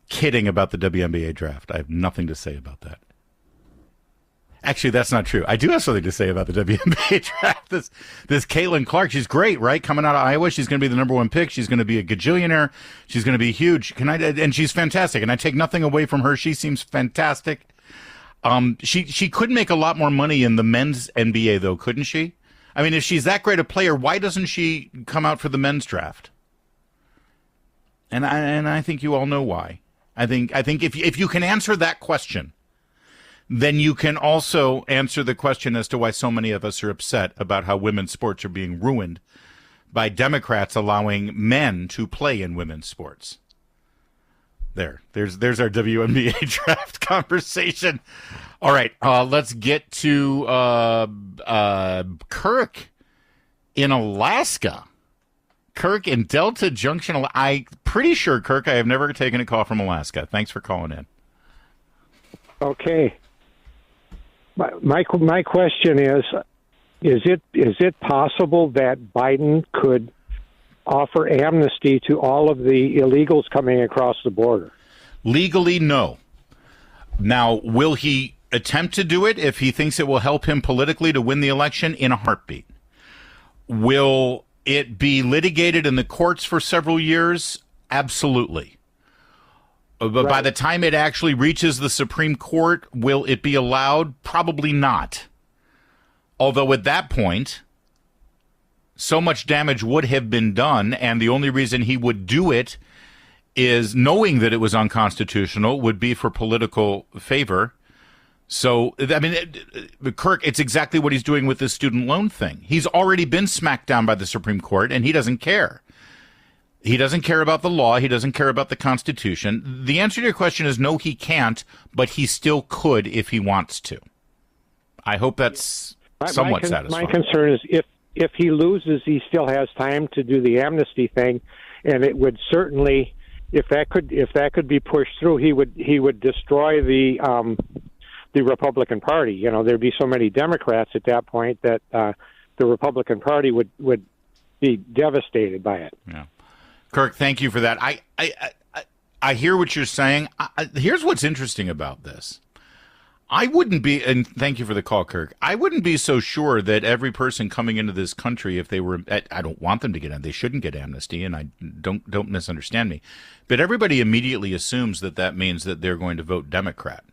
Kidding about the WNBA draft. I have nothing to say about that. Actually, that's not true. I do have something to say about the WNBA draft. This Caitlin Clark, she's great, right? Coming out of Iowa, she's going to be the number one pick. She's going to be a gajillionaire. She's going to be huge. And she's fantastic. And I take nothing away from her. She seems fantastic. She could make a lot more money in the men's NBA, though, couldn't she? I mean, if she's that great a player, why doesn't she come out for the men's draft? And I think you all know why. I think if you can answer that question, then you can also answer the question as to why so many of us are upset about how women's sports are being ruined by Democrats allowing men to play in women's sports. There's our WNBA draft conversation. All right, let's get to Kirk in Alaska. Kirk in Delta Junction. I'm pretty sure, Kirk, I have never taken a call from Alaska. Thanks for calling in. Okay. My question is it possible that Biden could offer amnesty to all of the illegals coming across the border? Legally, no. Now, will he attempt to do it if he thinks it will help him politically to win the election? In a heartbeat. Will it be litigated in the courts for several years? Absolutely. But by the time it actually reaches the Supreme Court, will it be allowed? Probably not. Although at that point, so much damage would have been done, and the only reason he would do it is knowing that it was unconstitutional, would be for political favor. So, I mean, Kirk, it's exactly what he's doing with this student loan thing. He's already been smacked down by the Supreme Court, and he doesn't care. He doesn't care about the law. He doesn't care about the Constitution. The answer to your question is no, he can't, but he still could if he wants to. I hope that's somewhat satisfying. My concern is if he loses, he still has time to do the amnesty thing, and it would certainly, if that could be pushed through, he would destroy the Republican Party. You know, there'd be so many Democrats at that point that the Republican Party would be devastated by it. Yeah. Kirk, thank you for that. I hear what you're saying. Here's what's interesting about this. I wouldn't be, and thank you for the call, Kirk, I wouldn't be so sure that every person coming into this country, if they were, I don't want them to get, they shouldn't get amnesty, and I don't misunderstand me, but everybody immediately assumes that means that they're going to vote Democrat,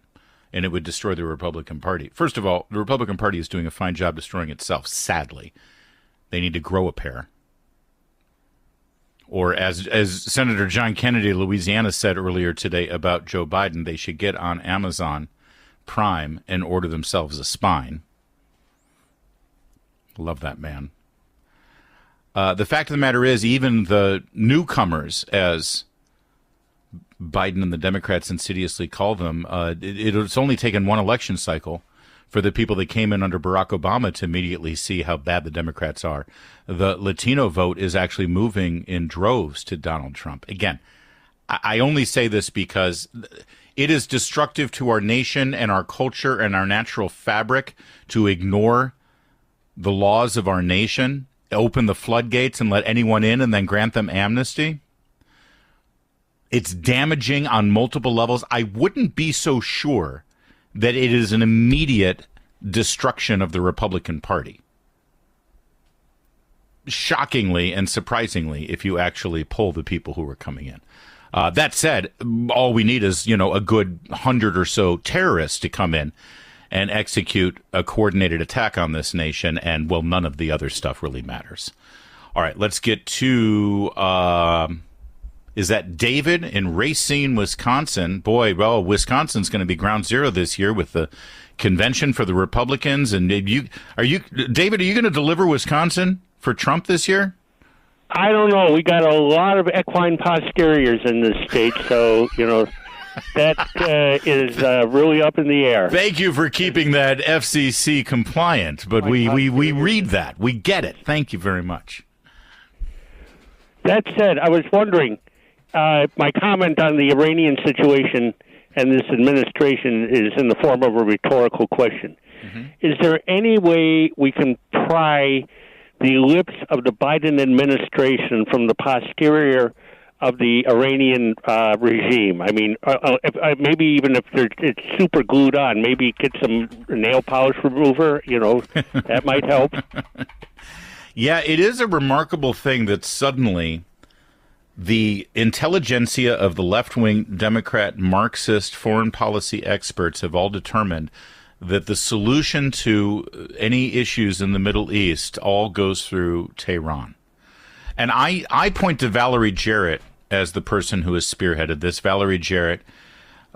and it would destroy the Republican Party. First of all, the Republican Party is doing a fine job destroying itself, sadly. They need to grow a pair. Or as Senator John Kennedy of Louisiana said earlier today about Joe Biden, they should get on Amazon Prime and order themselves a spine. Love that man. The fact of the matter is, even the newcomers, as Biden and the Democrats insidiously call them, it's only taken one election cycle for the people that came in under Barack Obama to immediately see how bad the Democrats are. The Latino vote is actually moving in droves to Donald Trump. Again, I only say this because it is destructive to our nation and our culture and our natural fabric to ignore the laws of our nation, open the floodgates and let anyone in and then grant them amnesty. It's damaging on multiple levels. I wouldn't be so sure that it is an immediate destruction of the Republican Party. Shockingly and surprisingly, if you actually poll the people who are coming in. That said, all we need is, a good 100 or so terrorists to come in and execute a coordinated attack on this nation, and, well, none of the other stuff really matters. All right, let's get to... is that David in Racine, Wisconsin? Boy, well, Wisconsin's going to be ground zero this year with the convention for the Republicans. And David, are you going to deliver Wisconsin for Trump this year? I don't know. We got a lot of equine posteriors in this state, so, that is really up in the air. Thank you for keeping that FCC compliant, but we read that. We get it. Thank you very much. That said, I was wondering, my comment on the Iranian situation and this administration is in the form of a rhetorical question. Mm-hmm. Is there any way we can pry the lips of the Biden administration from the posterior of the Iranian regime? I mean, maybe even if it's super glued on, maybe get some nail polish remover, that might help. Yeah, it is a remarkable thing that suddenly the intelligentsia of the left-wing Democrat Marxist foreign policy experts have all determined that the solution to any issues in the Middle East all goes through Tehran. And I point to Valerie Jarrett as the person who has spearheaded this. Valerie Jarrett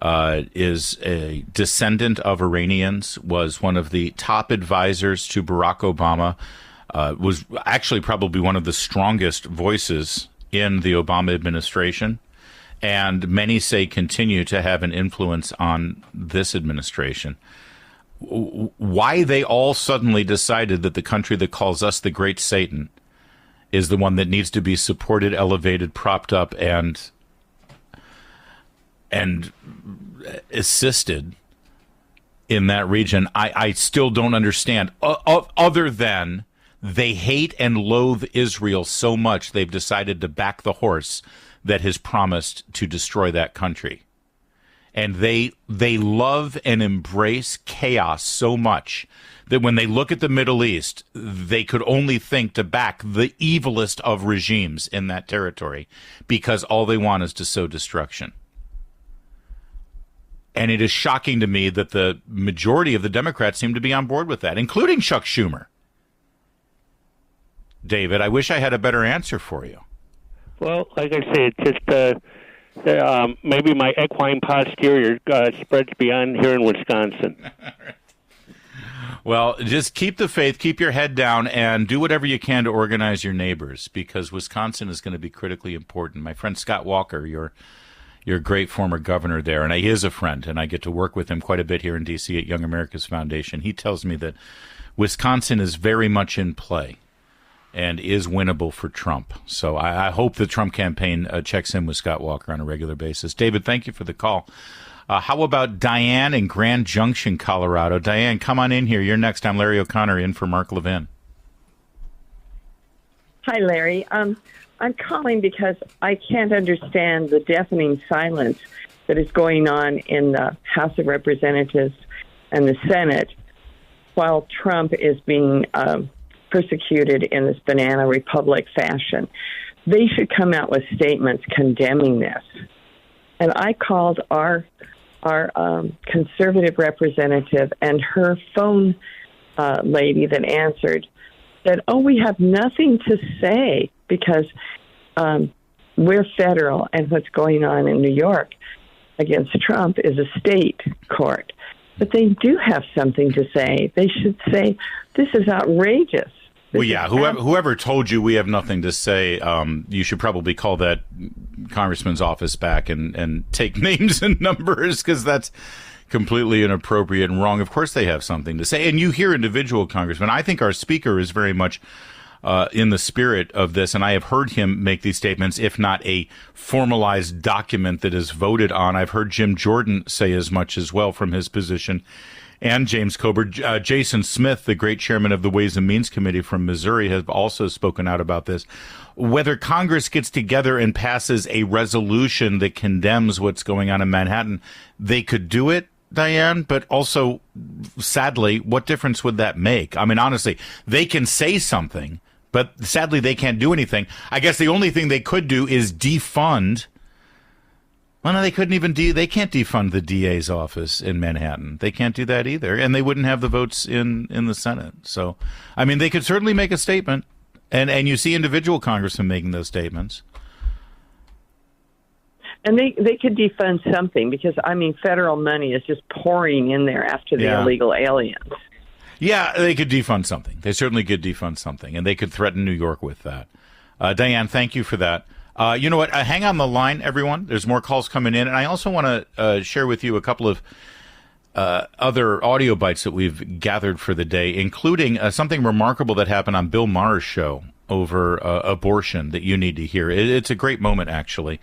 is a descendant of Iranians, was one of the top advisors to Barack Obama, was actually probably one of the strongest voices in the Obama administration, and many say continue to have an influence on this administration. Why they all suddenly decided that the country that calls us the Great Satan is the one that needs to be supported, elevated, propped up, and assisted in that region, I still don't understand, other than they hate and loathe Israel so much they've decided to back the horse that has promised to destroy that country. And they love and embrace chaos so much that when they look at the Middle East, they could only think to back the evilest of regimes in that territory, because all they want is to sow destruction. And it is shocking to me that the majority of the Democrats seem to be on board with that, including Chuck Schumer. David, I wish I had a better answer for you. Well, like I say, it's just maybe my equine posterior spreads beyond here in Wisconsin. Well, just keep the faith, keep your head down, and do whatever you can to organize your neighbors, because Wisconsin is going to be critically important. My friend Scott Walker, your great former governor there, and he is a friend, and I get to work with him quite a bit here in D.C. at Young America's Foundation. He tells me that Wisconsin is very much in play and is winnable for Trump. So I hope the Trump campaign checks in with Scott Walker on a regular basis. David, thank you for the call. How about Diane in Grand Junction, Colorado? Diane, come on in here. You're next. I'm Larry O'Connor in for Mark Levin. Hi, Larry. I'm calling because I can't understand the deafening silence that is going on in the House of Representatives and the Senate while Trump is being persecuted in this banana republic fashion. They should come out with statements condemning this. And I called our conservative representative, and her phone lady that answered said, "Oh, we have nothing to say because we're federal, and what's going on in New York against Trump is a state court. But they do have something to say. They should say, this is outrageous. Well, yeah, whoever told you we have nothing to say, you should probably call that congressman's office back and take names and numbers, because that's completely inappropriate and wrong. Of course they have something to say. And you hear individual congressmen. I think our speaker is very much in the spirit of this, and I have heard him make these statements, if not a formalized document that is voted on. I've heard Jim Jordan say as much as well from his position, and James Comer. Jason Smith, the great chairman of the Ways and Means Committee from Missouri, has also spoken out about this. Whether Congress gets together and passes a resolution that condemns what's going on in Manhattan, they could do it, Diane, but also, sadly, what difference would that make? I mean, honestly, they can say something, but sadly, they can't do anything. I guess the only thing they could do is defund. Well, no, they couldn't even they can't defund the DA's office in Manhattan. They can't do that either, and they wouldn't have the votes in the Senate. So, I mean, they could certainly make a statement, and you see individual congressmen making those statements. And they could defund something, because, I mean, federal money is just pouring in there after the illegal aliens. Yeah, they could defund something. They certainly could defund something, and they could threaten New York with that. Diane, thank you for that. You know what? Hang on the line, everyone. There's more calls coming in, and I also want to share with you a couple of other audio bites that we've gathered for the day, including something remarkable that happened on Bill Maher's show over abortion that you need to hear. It's a great moment, actually,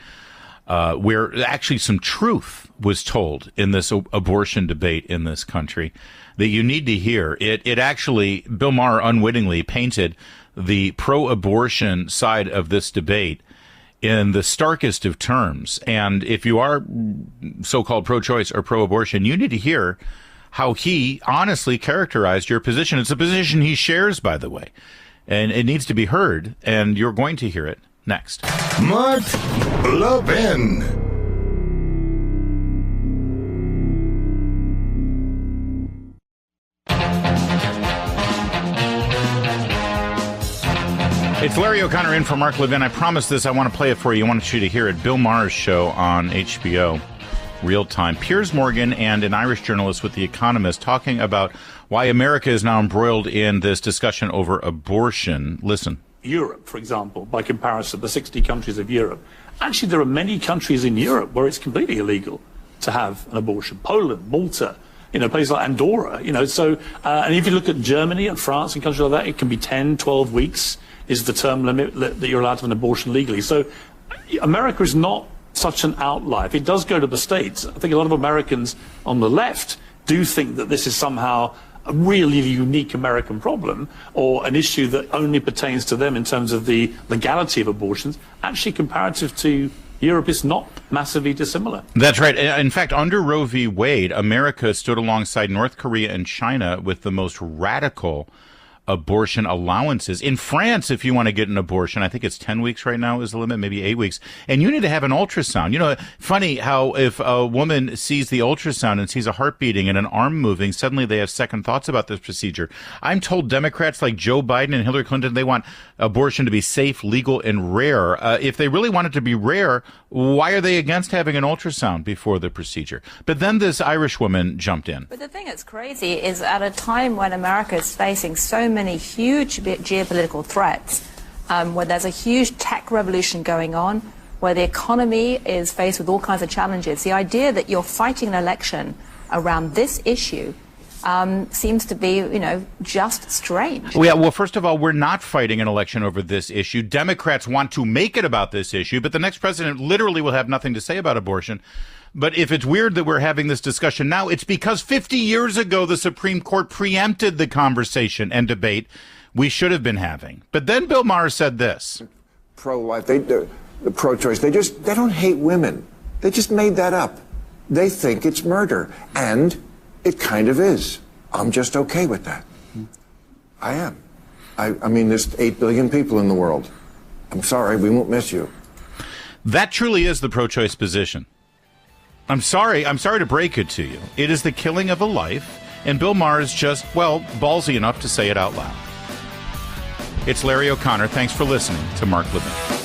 where actually some truth was told in this abortion debate in this country that you need to hear. It actually, Bill Maher unwittingly painted the pro-abortion side of this debate in the starkest of terms. And if you are so-called pro-choice or pro-abortion, you need to hear how he honestly characterized your position. It's a position he shares, by the way, and it needs to be heard, and you're going to hear it next. Mark Levin. It's Larry O'Connor in for Mark Levin. I promised this. I want to play it for you. I want you to hear it. Bill Maher's show on HBO, real time. Piers Morgan and an Irish journalist with The Economist talking about why America is now embroiled in this discussion over abortion. Listen. Europe, for example, by comparison, the 60 countries of Europe. Actually, there are many countries in Europe where it's completely illegal to have an abortion. Poland, Malta, places like Andorra, so, and if you look at Germany and France and countries like that, it can be 10, 12 weeks is the term limit that you're allowed to have an abortion legally. So America is not such an outlier. If it does go to the States, I think a lot of Americans on the left do think that this is somehow a really unique American problem, or an issue that only pertains to them in terms of the legality of abortions. Actually, comparative to Europe, is not massively dissimilar. That's right. In fact, under Roe v. Wade, America stood alongside North Korea and China with the most radical abortion allowances. In France, if you want to get an abortion, I think it's 10 weeks right now is the limit, maybe 8 weeks. And you need to have an ultrasound. Funny how if a woman sees the ultrasound and sees a heart beating and an arm moving, suddenly they have second thoughts about this procedure. I'm told Democrats like Joe Biden and Hillary Clinton, they want abortion to be safe, legal, and rare. If they really want it to be rare, why are they against having an ultrasound before the procedure? But then this Irish woman jumped in. But the thing that's crazy is at a time when America is facing so many huge geopolitical threats, where there's a huge tech revolution going on, where the economy is faced with all kinds of challenges, the idea that you're fighting an election around this issue seems to be, just strange. Well, first of all, we're not fighting an election over this issue. Democrats want to make it about this issue, but the next president literally will have nothing to say about abortion. But if it's weird that we're having this discussion now, it's because 50 years ago, the Supreme Court preempted the conversation and debate we should have been having. But then Bill Maher said this. Pro-life, the pro-choice, they don't hate women. They just made that up. They think it's murder. And it kind of is. I'm just okay with that. I am. I mean, there's 8 billion people in the world. I'm sorry, we won't miss you. That truly is the pro-choice position. I'm sorry to break it to you. It is the killing of a life, and Bill Maher is just, ballsy enough to say it out loud. It's Larry O'Connor. Thanks for listening to Mark Levin.